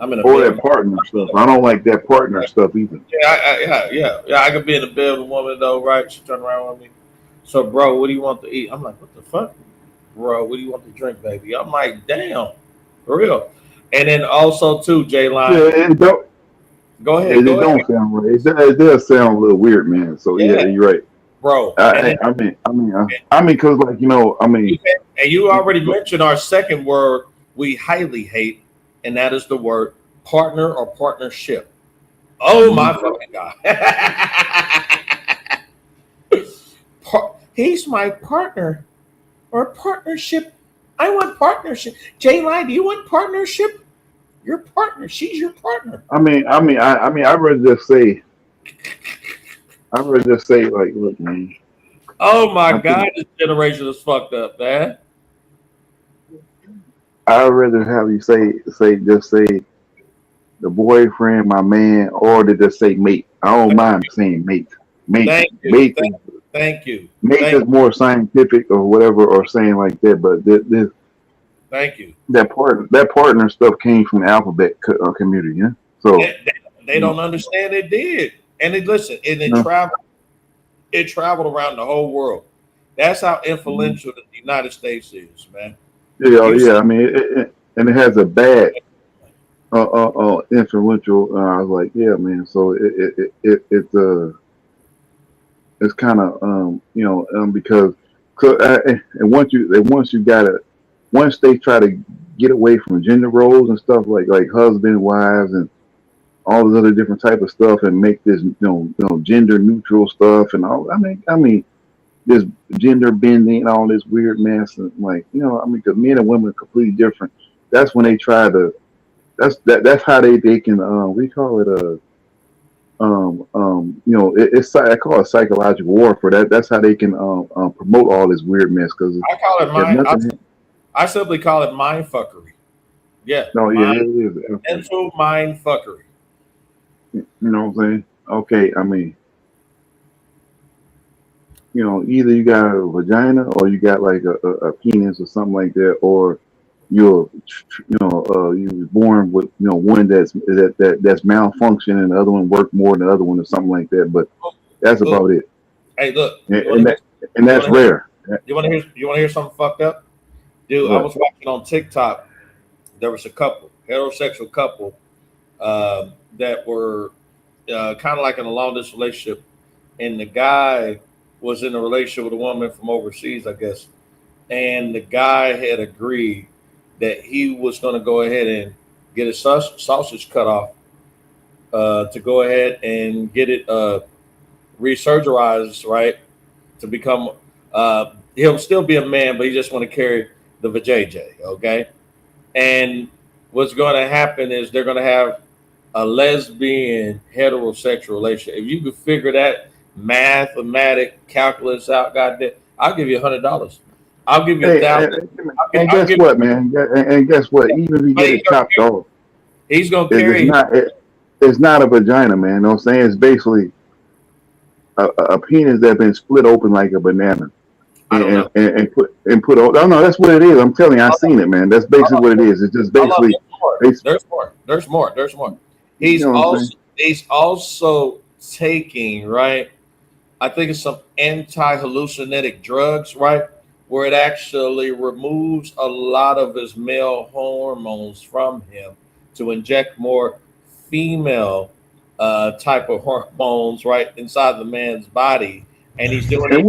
I'm in a or bed. that partner stuff. I don't like that partner stuff either. Yeah, yeah. I could be in the bed with a woman though, right? She turn around with me. So, bro, what do you want to eat? I'm like, what the fuck, bro? What do you want to drink, baby? I'm like, damn, for real. And then also too, J Line, Yeah, it don't. go ahead, It go ahead. don't sound right. It does sound a little weird, man. So yeah, Yeah, you're right. bro. And then Because like you, and you already mentioned our second word we highly hate, and that is the word partner or partnership. Oh my mhm. fucking god. He's my partner or partnership. I want partnership. J Line, do you want partnership? Your partner. She's your partner. I would just say like, look, man. Oh my I God, think this generation is fucked up, man. I'd rather have you just say the boyfriend, my man, or to just say mate. I don't mind saying mate. Mate, Thank you. mate, Thank you. mate Thank is more scientific or whatever, or saying like that. But thank you. that partner stuff came from the alphabet community, yeah. So They don't understand it did. And it listen, and you know, it traveled around the whole world. That's how mhm. influential the United States is, man. Yeah, You yeah. see I mean, and it has a bad influential. I was like, yeah, man. So it's kind of because and once you got it, once they try to get away from gender roles and stuff like husband, wives, and all this other different type of stuff, and make this gender neutral stuff and all. I mean, this gender bending and all this weird mess. And like, you know, I mean, because men and women are completely different. That's when they try to. That's how they can. We call it a. You know, I call it psychological warfare. That's how they can promote all this weird mess. Because I call it if nothing, I simply call it mind fuckery. Yeah, no, yeah, mind, it is. Okay. mental mind fuckery. You know what I'm saying? Okay, I mean, you know, either you got a vagina or you got like a penis or something like that, or you was born with, you know, one that's malfunctioning and the other one work more than the other one or something like that. But that's Look, about it, hey, look, and that's rare. you want to hear something fucked up, dude? I But was watching on TikTok. There was a couple, heterosexual couple, that were kind of like in a long distance relationship, and the guy was in a relationship with a woman from overseas, I guess, and the guy had agreed that he was going to go ahead and get his sausage cut off to go ahead and get it resurgerized, right, to become. He'll still be a man, but he just want to carry the vajayjay, okay? And what's going to happen is they're going to have a lesbian heterosexual relationship. If you could figure that mathematic calculus out, goddamn, I'll give you $100. I'll give you hey, $1,000. and guess what, man? And guess what? Even if you get it chopped off, he's gonna carry. It's not a vagina, man. You know what I'm saying? It's basically a penis that's been split open like a banana. And put on. No, that's what it is. I'm telling you, I've seen it, man. That's basically what it is. It's just basically. There's more. He's also taking, right, I think it's some anti-hallucinogenic drugs, right, where it actually removes a lot of his male hormones from him to inject more female type of hormones right inside the man's body, and he's doing it.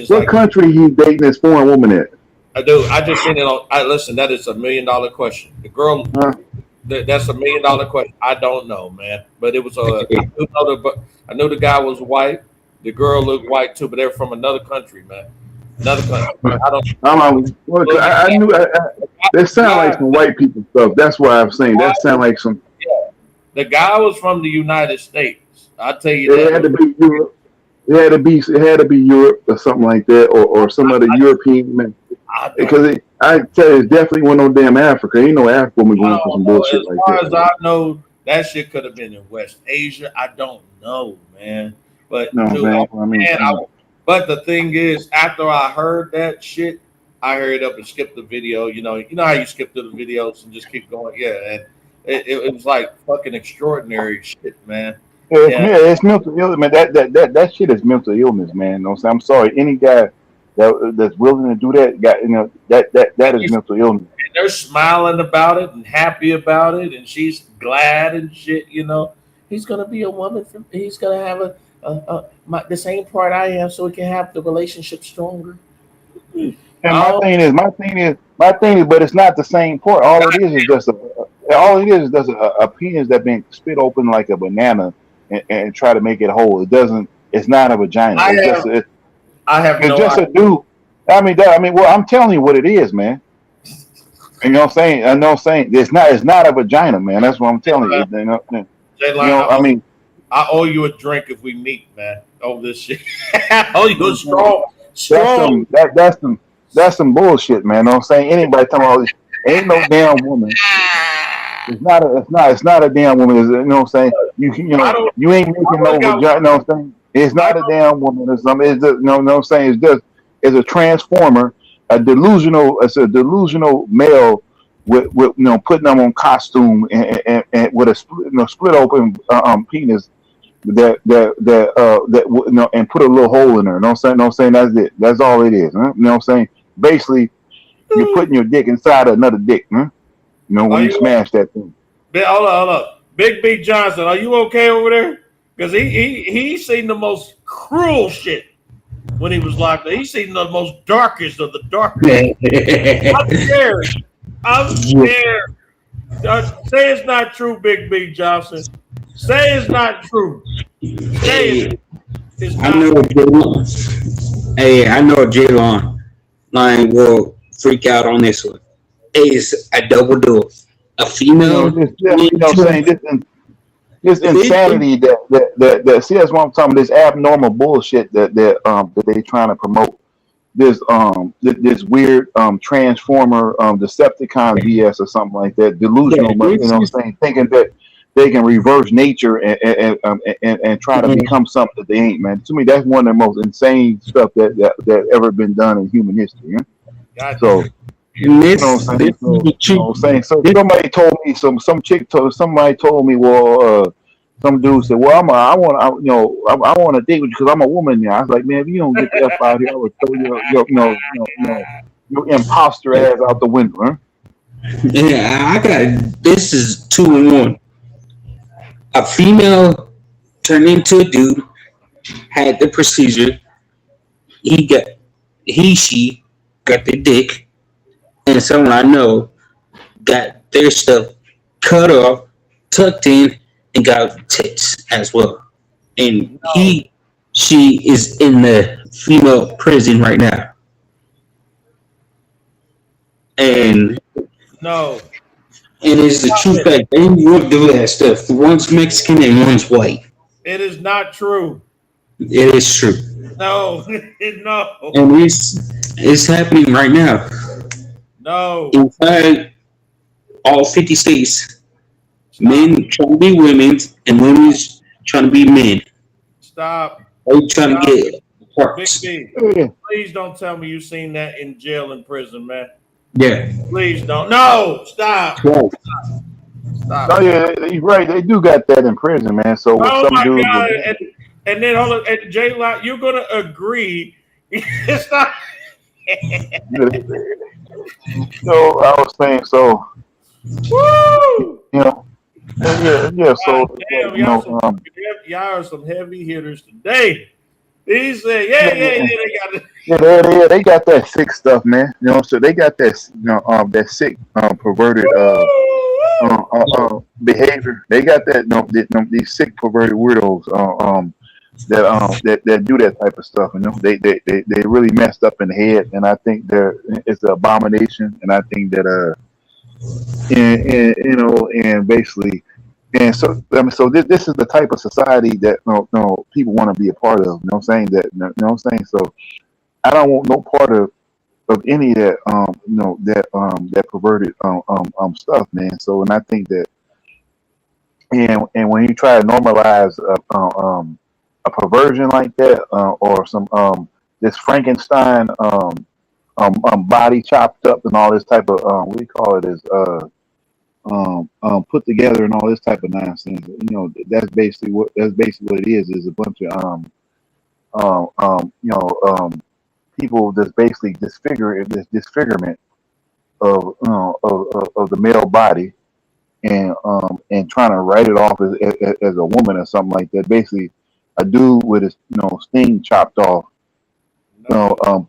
What country he dating this foreign woman at? I do. I just seen it on. Listen, that is $1 million question. The girl, that's $1 million question. I don't know, man. But it was I knew the guy was white. The girl looked white too, but they're from another country, man. Another country. I knew. They sound like some white people stuff. That's why I'm saying that sound like some. Yeah. The guy was from the United States. I'll tell you that. It had to be Europe. It had to be Europe or something like that, or some other European man. Because I tell you, it's definitely one of no damn Africa. Ain't no Africa woman going for some bullshit like that. As far as I know, that shit could have been in West Asia. I don't know, man. But no, man, but the thing is, after I heard that shit, I hurried up and skipped the video. You know how you skip through the videos and just keep going. Yeah, and it was like fucking extraordinary shit, man. It's mental illness, man. That shit is mental illness, man. You know what I'm saying? I'm sorry, any guy that's willing to do that, that is mental illness. And they're smiling about it and happy about it, and she's glad and shit. You know, he's gonna be a woman. He's gonna have the same part I am, so we can have the relationship stronger. And my thing is, but it's not the same part. All it is just a penis that been split open like a banana and try to make it whole. It's not a vagina. It's just a dude. Well, I'm telling you what it is, man. You know what I'm saying? I know what I'm saying. It's not a vagina, man. That's what I'm telling you. I owe you a drink if we meet, man. Oh, this shit. I owe you a strong. That's some bullshit, man. You know what I'm saying? Anybody talking about ain't no damn woman. It's not a damn woman. You know what I'm saying? You ain't making no vagina. You know what I'm saying? It's not a damn woman or something. It's just, you know what I'm saying? It's a transformer, it's a delusional male with putting them on costume and with a split open penis that and put a little hole in her. You know what I'm saying? That's it. That's all it is. Huh? You know what I'm saying? Basically, you're putting your dick inside another dick. Huh? You know, when you smash that thing. Hold up. Big B Johnson, are you okay over there? Because he seen the most cruel shit when he was locked up. He seen the most darkest of the darkest. I'm scared. Say it's not true, Big B Johnson. Say it's not true. Say it. It's I not. know J-Lon. Hey, I know J-Lon line will freak out on this one. It's a double duel. A female Saying this insanity that see that's what I'm talking about. This abnormal bullshit that they trying to promote. This weird transformer Decepticon BS or something like that. Delusional, but thinking that they can reverse nature and try to become something that they ain't, man. To me, that's one of the most insane stuff that ever been done in human history. Yeah? Gotcha. So you know what I'm saying? So somebody told me somebody told me, well, some dude said, well, I want to date with you because I'm a woman now. I was like, man, if you don't get the F out here, I would throw your imposter ass out the window, huh? Yeah, I got this is 2 in 1. A female turned into a dude, had the procedure. She got the dick, and someone I know got their stuff cut off, tucked in, and got tits as well. And she is in the female prison right now. And no, it is the true fact. They won't do that stuff. One's Mexican and one's white. it is not true. It is true. No, no. And it's happening right now. No. Inside all 50 states, men trying to be women and women trying to be men. Stop. They trying to get parts. Big B, please don't tell me you seen that in jail and prison, man. Yeah. Please don't. No, stop. Right. Stop. Oh yeah, you're right. They do got that in prison, man. So oh my God. And then hold on, and J-Lock, you're gonna agree. It's not. So I was saying, so woo! Yeah. So damn, y'all are some heavy hitters today. He said, they got it. They got that sick stuff, man. You know, so they got that, that sick, perverted, behavior. They got that, these sick, perverted weirdos, that do that type of stuff. You know, they really messed up in the head, and I think it's an abomination. And I think that, and basically. And so, so this is the type of society that people want to be a part of. You know what I'm saying? So I don't want no part of any of that, that perverted stuff, man. So, and I think that, and when you try to normalize a perversion like that, or some this Frankenstein body chopped up and all this type of what do you call it is put together and all this type of nonsense. You know, that's basically what it is a bunch of people that's basically disfigurement of the male body and trying to write it off as a woman or something like that. Basically, a dude with his sting chopped off,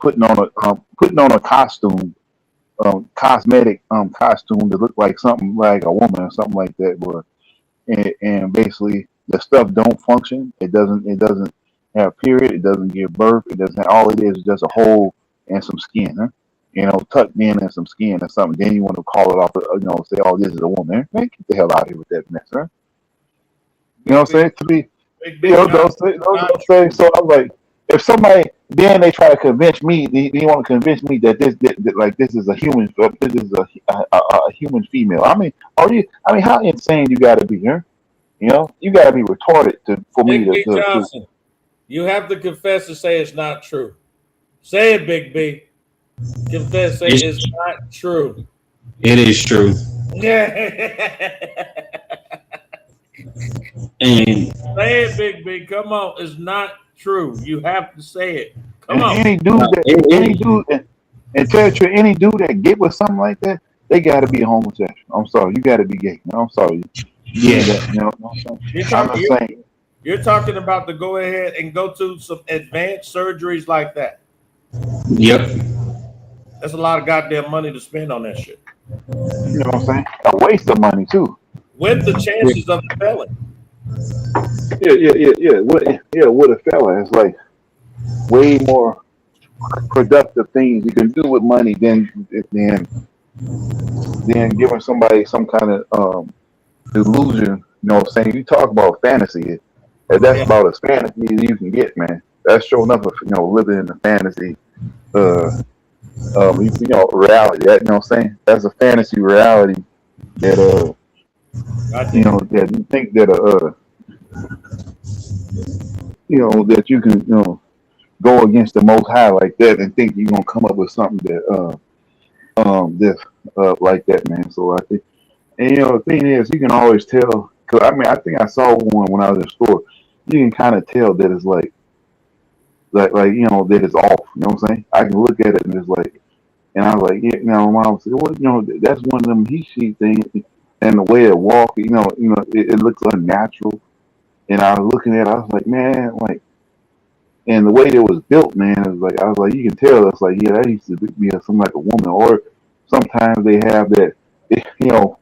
putting on a costume. Cosmetic costume to look like something like a woman or something like that, but and basically the stuff don't function. It doesn't have a period. It doesn't give birth. It doesn't. All it is just a hole and some skin, huh? Tucked in and some skin or something. Then you want to call it off, say, oh, this is a woman. Man, get the hell out of here with that mess, huh? You know what I'm saying? To me, don't say. So I'm like, if somebody. Then they try to convince me. They want to convince me that this is a human. This is a human female. I mean, how insane you got to be, huh? You got to be retarded for me to. Johnson, you have to confess and say it's not true. Say it, Big B. Confess, say it's not true. It is true. Yeah. And say it, Big B. Come on, it's not true. You have to say it. Come on. Any dude that get with something like that, they got to be a homosexual. I'm sorry, you got to be gay. I'm sorry. Yeah. You're talking about to go ahead and go to some advanced surgeries like that. Yep. That's a lot of goddamn money to spend on that shit. You know what I'm saying? A waste of money too. With the chances of the felon. Yeah. With a fella, it's like way more productive things you can do with money than giving somebody some kind of delusion. You know what I'm saying? You talk about fantasy. If that's Yeah, about as fantasy as you can get, man. That's showing up, living in the fantasy, uh, reality. That, you know what I'm saying? That's a fantasy reality that, I dig it. that you think that, that you can, go against the Most High like that and think you're gonna come up with something that's like that, man. So I think, and the thing is, you can always tell. Cause I mean, I think I saw one when I was in the store. You can kind of tell that it's like that it's off. You know what I'm saying? I can look at it and it's like, and I was like, yeah, my mom said, well, that's one of them he she things, and the way it walk, it looks unnatural. And I was looking at it, I was like, man, like, and the way it was built, man, is like, I was like, you can tell, it's like, yeah, that used to be some like a woman, or sometimes they have that,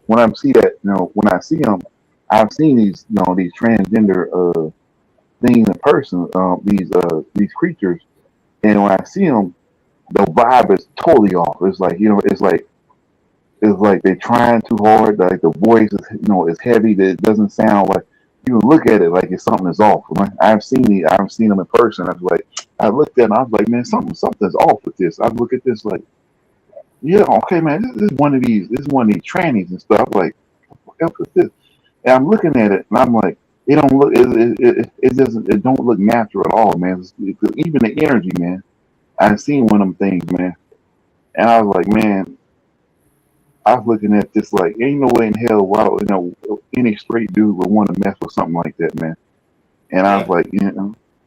when I see that, when I see them, I've seen these transgender things in person, these creatures, and when I see them, the vibe is totally off. It's like, it's like they're trying too hard. Like the voice is heavy. That it doesn't sound like, you look at it like it's something is off. Right? I've seen them in person. I was like, I looked at it and I was like, man, something's off with this. I look at this like, yeah, okay, man, this is one of these trannies and stuff. Like, what else is this? And I'm looking at it and I'm like, it don't look, it don't look natural at all, man. Even the energy, man. I seen one of them things, man, and I was like, man, I was looking at this like, ain't no way in hell, wow, any straight dude would want to mess with something like that, man. And I was Yeah, like,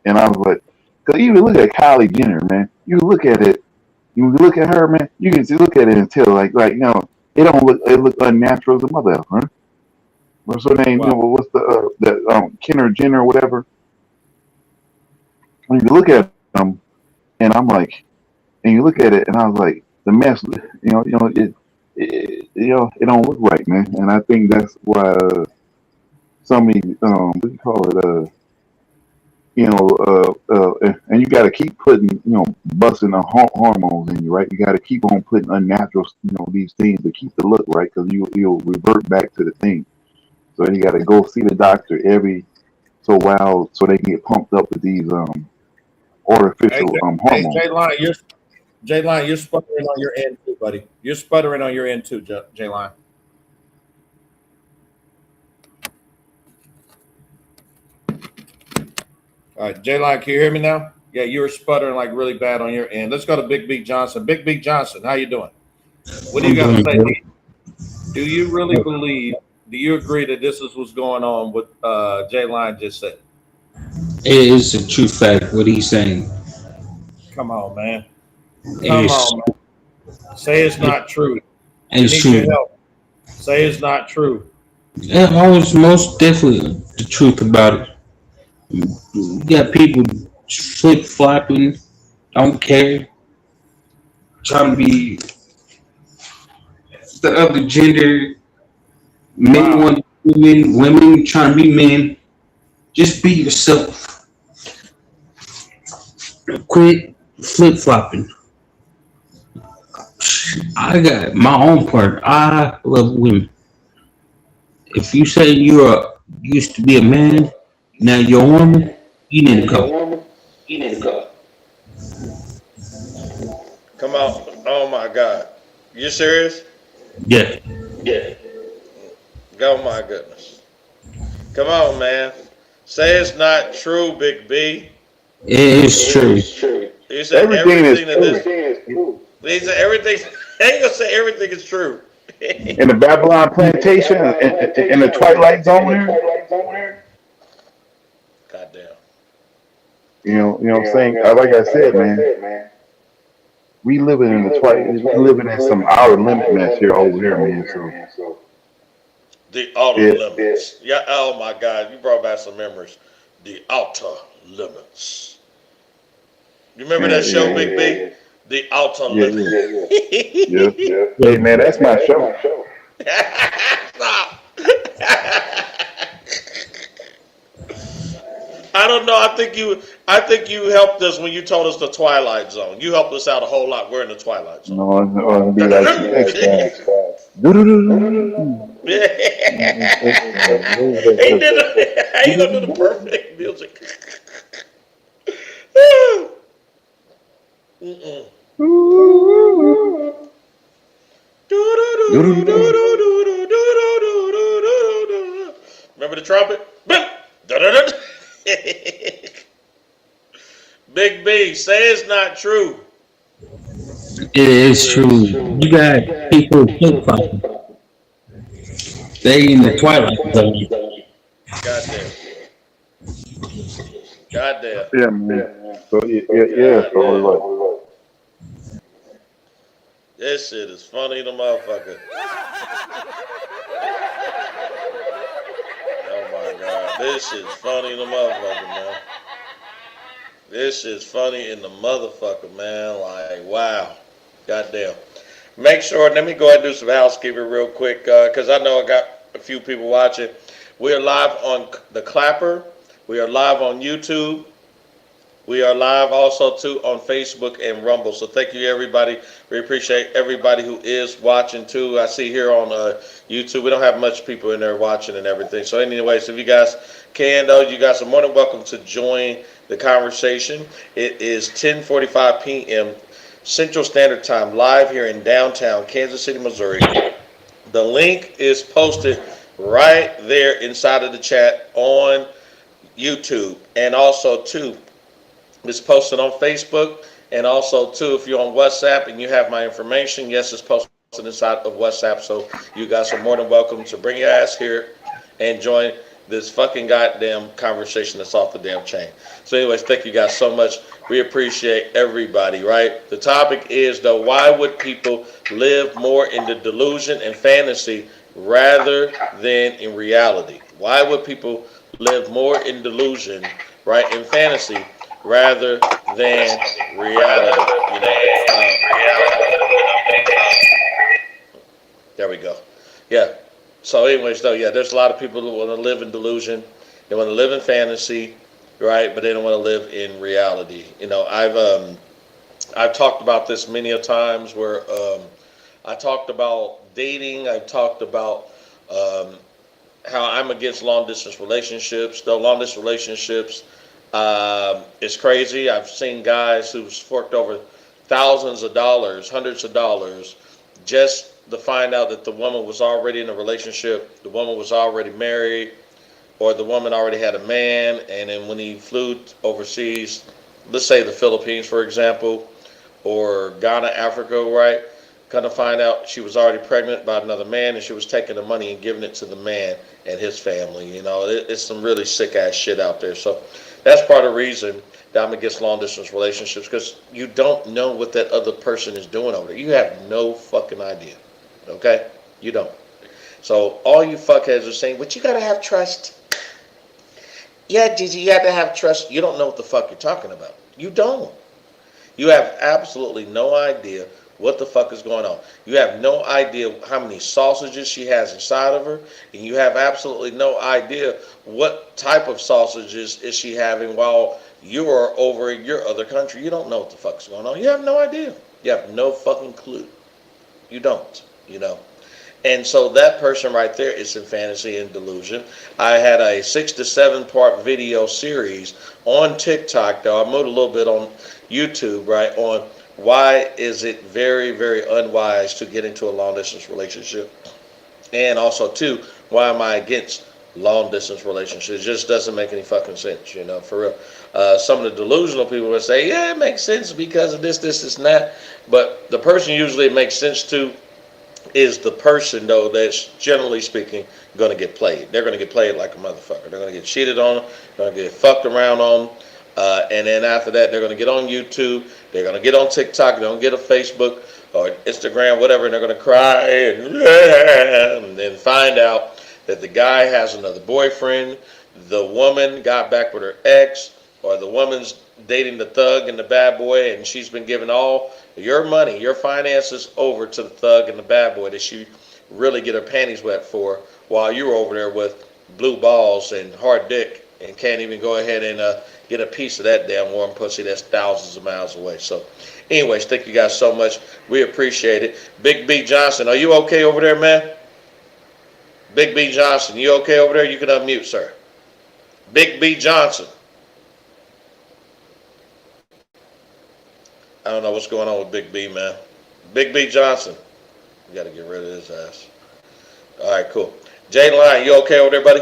and I was like, cause even look at Kylie Jenner, man. You look at it, you look at her, man. You can see, look at it and tell, it don't look, it look unnatural as a mother, huh? What's her name? wow. What's Kenner Jenner or whatever? When you look at them, and I'm like, and you look at it, and I was like, the mess, it don't look right, man. And I think that's why some of these, what do you call it, and you got to keep putting, busting the hormones in you, right? You got to keep on putting unnatural, these things to keep the look right, because you'll revert back to the thing. So you got to go see the doctor every so while, so they can get pumped up with these Hey, artificial hormones. Jay Line, you're sputtering on your end too, buddy. You're sputtering on your end too, Jay Line. All right, Jay Line, can you hear me now? Yeah, you were sputtering like really bad on your end. Let's go to Big B Johnson. Big B Johnson, how you doing? What do you I'm got to doing say? good. Do you really believe? Do you agree that this is what's going on with Jay Line just said? It is a true fact what he's saying. Come on, man. It Come is on, man. Say it's not true. We it's need your true. help. Say it's not true. Yeah, I was most definitely the truth about it. You got people flip flopping, don't care, trying to be the other gender. Men Wow. want women, women trying to be men. Just be yourself. Quit flip flopping. I got my own part. I love women. If you say used to be a man, now you're a woman, you need to go. Come on. Oh my God. You serious? Yeah, Oh my goodness. Come on, man. Say it's not true, Big B. it is true. He said Everything is everything that true. this. He said everything. I ain't gonna say everything is true. In the Babylon plantation, in the Twilight Zone here, Goddamn. what I'm saying? Like I said, man, we living in some outer limit mess here over here, man. So The outer yeah, limits. Yeah. Oh my God. You brought back some memories. The outer limits. You remember yeah, that show, yeah, Big B? The outer yeah, limits. yeah, yeah. Hey, man, that's my show. Stop. I don't know. I think you helped us when you told us the Twilight Zone. You helped us out a whole lot. We're in the Twilight Zone. No, it's gonna be like the X Files. He did it. How you gonna do the perfect music? Mm-mm. Remember the trumpet? Big B, say it's not true. It is true. You got people flip flopping. They in the twilight zone. Goddamn. Goddamn. Yeah, man. So yeah. So like, This shit is funny, the motherfucker. Oh my god. This shit's funny, the motherfucker, man. This is funny in the motherfucker, man. Like, wow. Goddamn. Make sure, let me go ahead and do some housekeeping real quick, because I know I got a few people watching. We are live on the Clapper. We are live on YouTube. We are live also, too, on Facebook and Rumble. So thank you, everybody. We appreciate everybody who is watching, too. I see here on YouTube, we don't have much people in there watching and everything. So anyways, if you guys can, though, you guys are more than welcome to join the conversation. It is 10:45 p.m. Central Standard Time, live here in downtown Kansas City, Missouri. The link is posted right there inside of the chat on YouTube. And also, too, it's posted on Facebook. And also, too, if you're on WhatsApp and you have my information, yes, it's posted inside of WhatsApp. So you guys are more than welcome to bring your ass here and join this fucking goddamn conversation that's off the damn chain. So anyways, thank you guys so much. We appreciate everybody, right? The topic is, though, why would people live more in the delusion and fantasy rather than in reality? Why would people live more in delusion, right, in fantasy rather than reality? There we go. Yeah. So anyways, though, yeah, there's a lot of people who want to live in delusion. They want to live in fantasy, right? But they don't want to live in reality. I've talked about this many a times where I talked about dating. I've talked about how I'm against long distance relationships. Though long distance relationships is crazy. I've seen guys who've forked over thousands of dollars, hundreds of dollars, just to find out that the woman was already in a relationship, the woman was already married, or the woman already had a man, and then when he flew overseas, let's say the Philippines, for example, or Ghana, Africa, right, come to find out she was already pregnant by another man, and she was taking the money and giving it to the man and his family. You know, it's some really sick-ass shit out there. So that's part of the reason that I'm against long-distance relationships, because you don't know what that other person is doing over there. You have no fucking idea. Okay? You don't. So all you fuckheads are saying, but you gotta have trust. Yeah, Gigi, you have to have trust. You don't know what the fuck you're talking about. You don't. You have absolutely no idea what the fuck is going on. You have no idea how many sausages she has inside of her, and you have absolutely no idea what type of sausages is she having while you are over in your other country. You don't know what the fuck is going on. You have no idea. You have no fucking clue. You don't. You know, and so that person right there is in fantasy and delusion. I had a 6 to 7 part video series on TikTok, though I moved a little bit on YouTube, right, on why is it very, very unwise to get into a long distance relationship, and also too, why am I against long distance relationships? It just doesn't make any fucking sense, you know, for real. Some of the delusional people would say, yeah, it makes sense because of this, and that, but the person usually it makes sense to is the person, though, that's generally speaking going to get played. They're going to get played like a motherfucker. They're going to get cheated on, they're going to get fucked around on, and then after that, they're going to get on YouTube, they're going to get on TikTok, they're going to get a Facebook or Instagram, whatever, and they're going to cry and then find out that the guy has another boyfriend, the woman got back with her ex, or the woman's dating the thug and the bad boy, and she's been giving all your money, your finances over to the thug and the bad boy that she really get her panties wet for, while you're over there with blue balls and hard dick and can't even go ahead and get a piece of that damn warm pussy that's thousands of miles away. So, anyways, thank you guys so much. We appreciate it. Big B Johnson, are you okay over there, man? Big B Johnson, you okay over there? You can unmute, sir. Big B Johnson. I don't know what's going on with Big B, man. Big B Johnson. We got to get rid of his ass. All right, cool. Jay Line, you okay over there, buddy?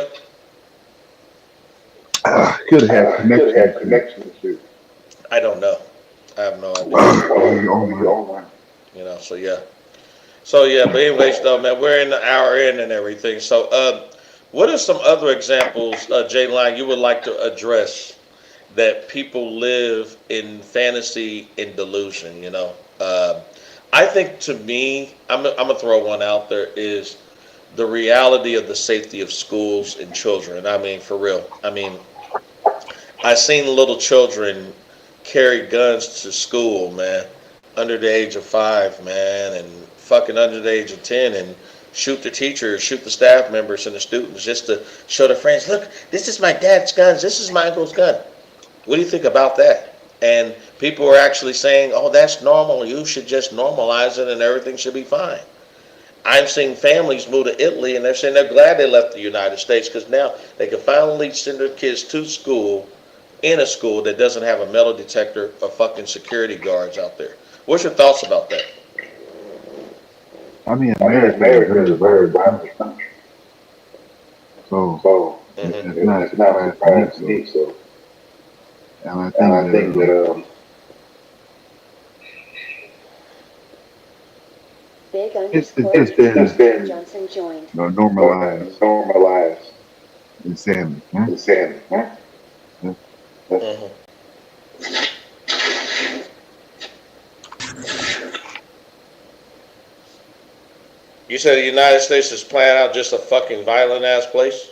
Could have connection to. I don't know. I have no idea. You know, so yeah. But anyways, though, man, we're in the hour in and everything. So, what are some other examples, Jay Line, you would like to address that people live in fantasy and delusion? You know, I think to me, I'm gonna throw one out there is the reality of the safety of schools and children. I mean, for real. I mean, I've seen little children carry guns to school, man, under the age of 5, man, and fucking under the age of 10, and shoot the teachers, shoot the staff members and the students just to show their friends, look, this is my dad's guns, this is my uncle's gun. What do you think about that? And people are actually saying, oh, that's normal, you should just normalize it and everything should be fine. I've seen families move to Italy and they're saying they're glad they left the United States because now they can finally send their kids to school in a school that doesn't have a metal detector or fucking security guards out there. What's your thoughts about that? I mean, America is a very violent country. So it's not a surprise to me. So, and I think that it's been normalized insanity. Huh? Mm-hmm. You said the United States is playing out just a fucking violent ass place?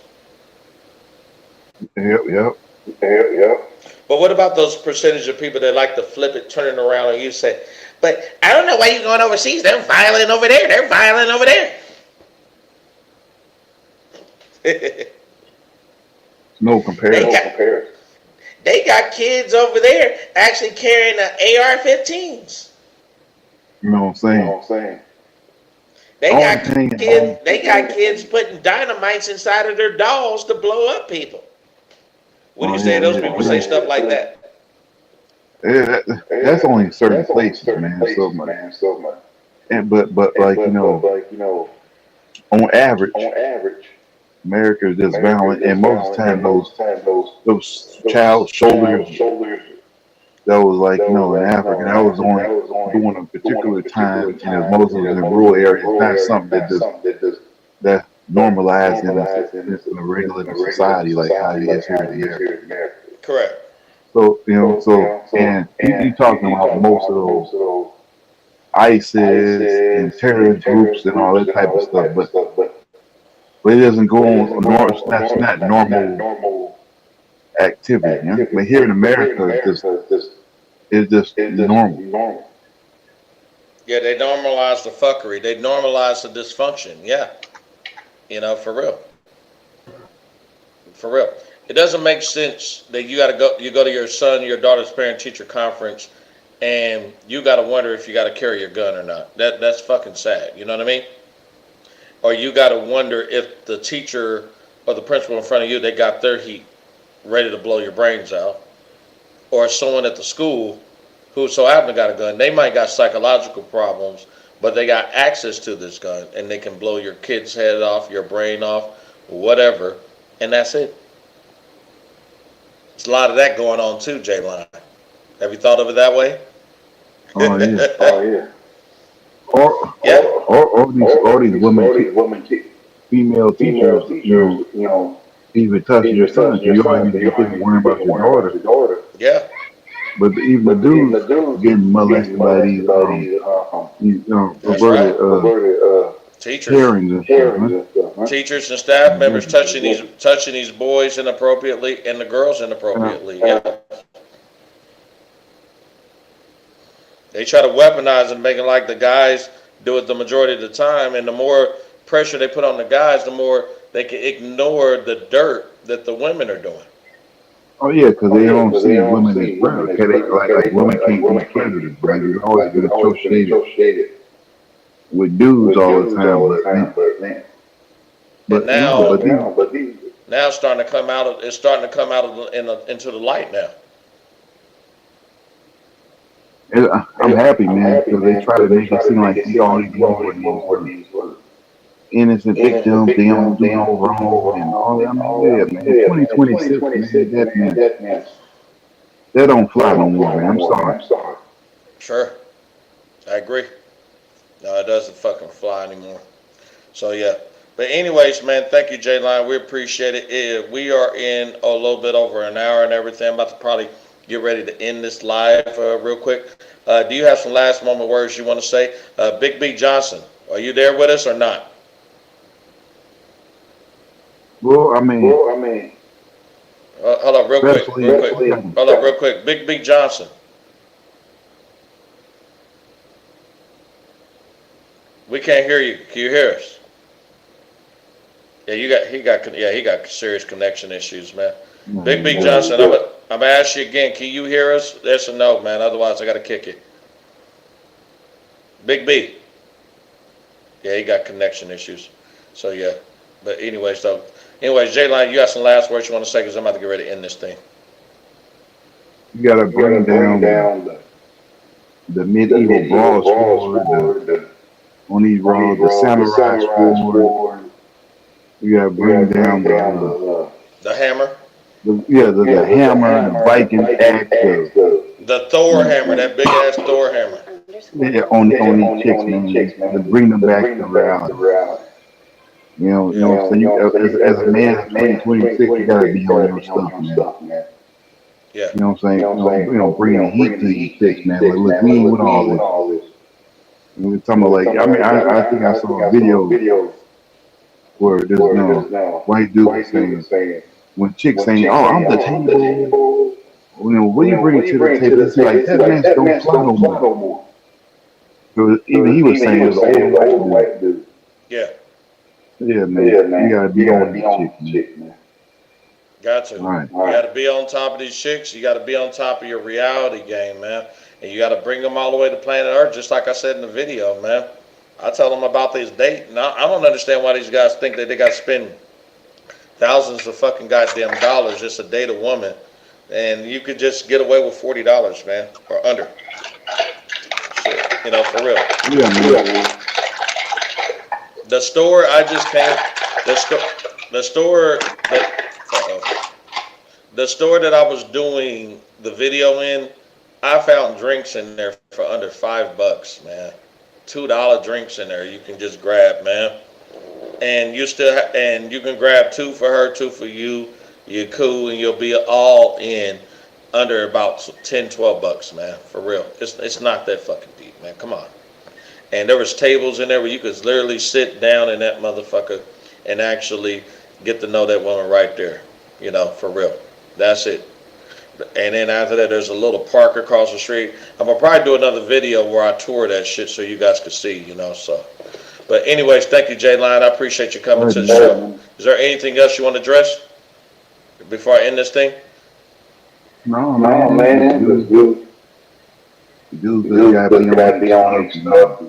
Yep. But what about those percentage of people that like to flip it, turn it around, and you say, but I don't know why you're going overseas. They're violent over there. They're violent over there. No comparison. They got kids over there actually carrying AR-15s. You know what I'm saying? They got kids putting dynamites inside of their dolls to blow up people. What do you say? Those people say stuff like that. Yeah, that's only in certain places, man. So much. And but like you know, on average, America is just violent, and most of the time those child soldiers that was like in Africa, that was on during a particular time, and most of it in rural areas, not something that normalized in a regular society like how it is here in America. Correct. So and you talking about most of those ISIS and terrorist groups and all that type of stuff, but it doesn't go on. That's not normal activity. You know? But here in America, it's just normal. Yeah, they normalize the fuckery. They normalize the dysfunction. Yeah, for real. For real. It doesn't make sense that you go to your son, your daughter's parent-teacher conference, and you got to wonder if you got to carry your gun or not. That's fucking sad. You know what I mean? Or you got to wonder if the teacher or the principal in front of you, they got their heat ready to blow your brains out. Or someone at the school who so happen to got a gun, they might got psychological problems, but they got access to this gun, and they can blow your kid's head off, your brain off, whatever, and that's it. There's a lot of that going on too, J-Line. Have you thought of it that way? Oh yeah. Or these women, female teachers, even touching your son, you always worrying about your daughter. Yeah. But even the dudes getting molested by these perverted teachers, hearings and stuff, huh? Teachers and staff members touching these boys inappropriately and the girls inappropriately. Yeah. They try to weaponize and make it like the guys do it the majority of the time, and the more pressure they put on the guys, the more they can ignore the dirt that the women are doing. Oh yeah, because they don't see women as predators. Okay, like women can't be predators, man. It's always been associated with dudes all the time, And but no, now, but these, now it's starting to come out of it's starting to come out of into the light now. I'm happy, man, because they try to make it seem like all these women were innocent victims. They don't do no wrong and all that. I mean, yeah, man. 2026, man. That don't fly no more, man. I'm sorry. Sure, I agree. No, it doesn't fucking fly anymore. So yeah. But anyways, man, thank you, J Line. We appreciate it. We are in a little bit over an hour and everything. I'm about to probably get ready to end this live real quick. Do you have some last moment words you want to say? Big B Johnson, are you there with us or not? Well, I mean, Hold up, real quick, real quick. especially, Hold up, real quick. Big B Johnson, we can't hear you. Can you hear us? Yeah, he got serious connection issues, man. Big B Johnson, I'm gonna ask you again. Can you hear us? Yes or no, man? Otherwise, I gotta kick you. Big B. Yeah, he got connection issues. So yeah. But anyways, J Line, you got some last words you want to say? Because I'm about to get ready to end this thing. you gotta bring down the medieval broadsword, on these roads, the samurai sword. You gotta bring down The hammer. the hammer, the Viking axe, The Thor hammer, that big ass Thor hammer. on these chicks, man, to bring them back to reality. Yeah. So as a man in 2026, you gotta be on your stuff, man. Yeah. You know what I'm saying? Bring the heat to these chicks, man. Like, look, we ain't with all this. And we're talking about like, I mean, I think I saw a video where this white dude was saying, when chicks saying, "Oh, I'm the table," what do you bring to the table? He's like, that man don't fly no more. So even he was saying it was an older white dude. Yeah. Yeah, man. You gotta be on these chicks, man. Got to. All right. You got to be on top of these chicks. You got to be on top of your reality game, man. And you got to bring them all the way to planet Earth, just like I said in the video, man. I tell them about this date. Now, I don't understand why these guys think that they got to spend thousands of fucking goddamn dollars just to date a woman. And you could just get away with $40, man, or under. Shit, for real. Yeah, man. The store I just came, the store the store that I was doing the video in, I found drinks in there for under $5, man. $2 drinks in there you can just grab, man. And and you can grab two for her, two for you. You're cool, and you'll be all in under about $10-12, man. For real, it's not that fucking deep, man. Come on. And there was tables in there where you could literally sit down in that motherfucker and actually get to know that woman right there. For real. That's it. And then after that, there's a little park across the street. I'm gonna probably do another video where I tour that shit so you guys can see, So, but anyways, thank you, J Line. I appreciate you coming to the show. Is there anything else you want to address before I end this thing? No, man. Dudes gotta be on your stuff,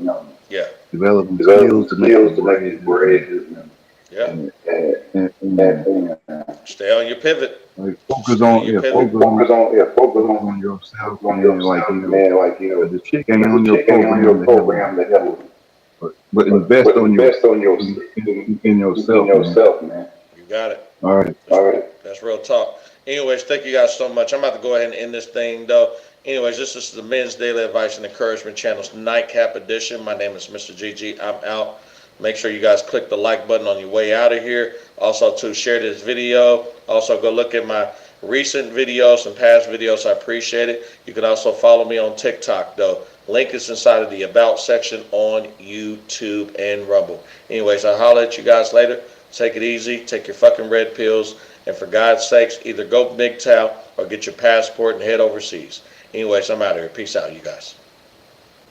Yeah. Developing skills to make bridges. Yeah. And Stay on your pivot. like focus on yourself, man. The chick ain't on your program to help, but invest on in yourself, man. You got it. All right. That's real talk. Anyways, thank you guys so much. I'm about to go ahead and end this thing, though. Anyways, this is the Men's Daily Advice and Encouragement Channel's Nightcap Edition. My name is Mr. GG. I'm out. Make sure you guys click the like button on your way out of here. Also, to share this video. Also, go look at my recent videos and past videos. I appreciate it. You can also follow me on TikTok, though. Link is inside of the About section on YouTube and Rumble. Anyways, I'll holler at you guys later. Take it easy. Take your fucking red pills. And for God's sakes, either go MGTOW or get your passport and head overseas. Anyways, I'm out of here. Peace out, you guys.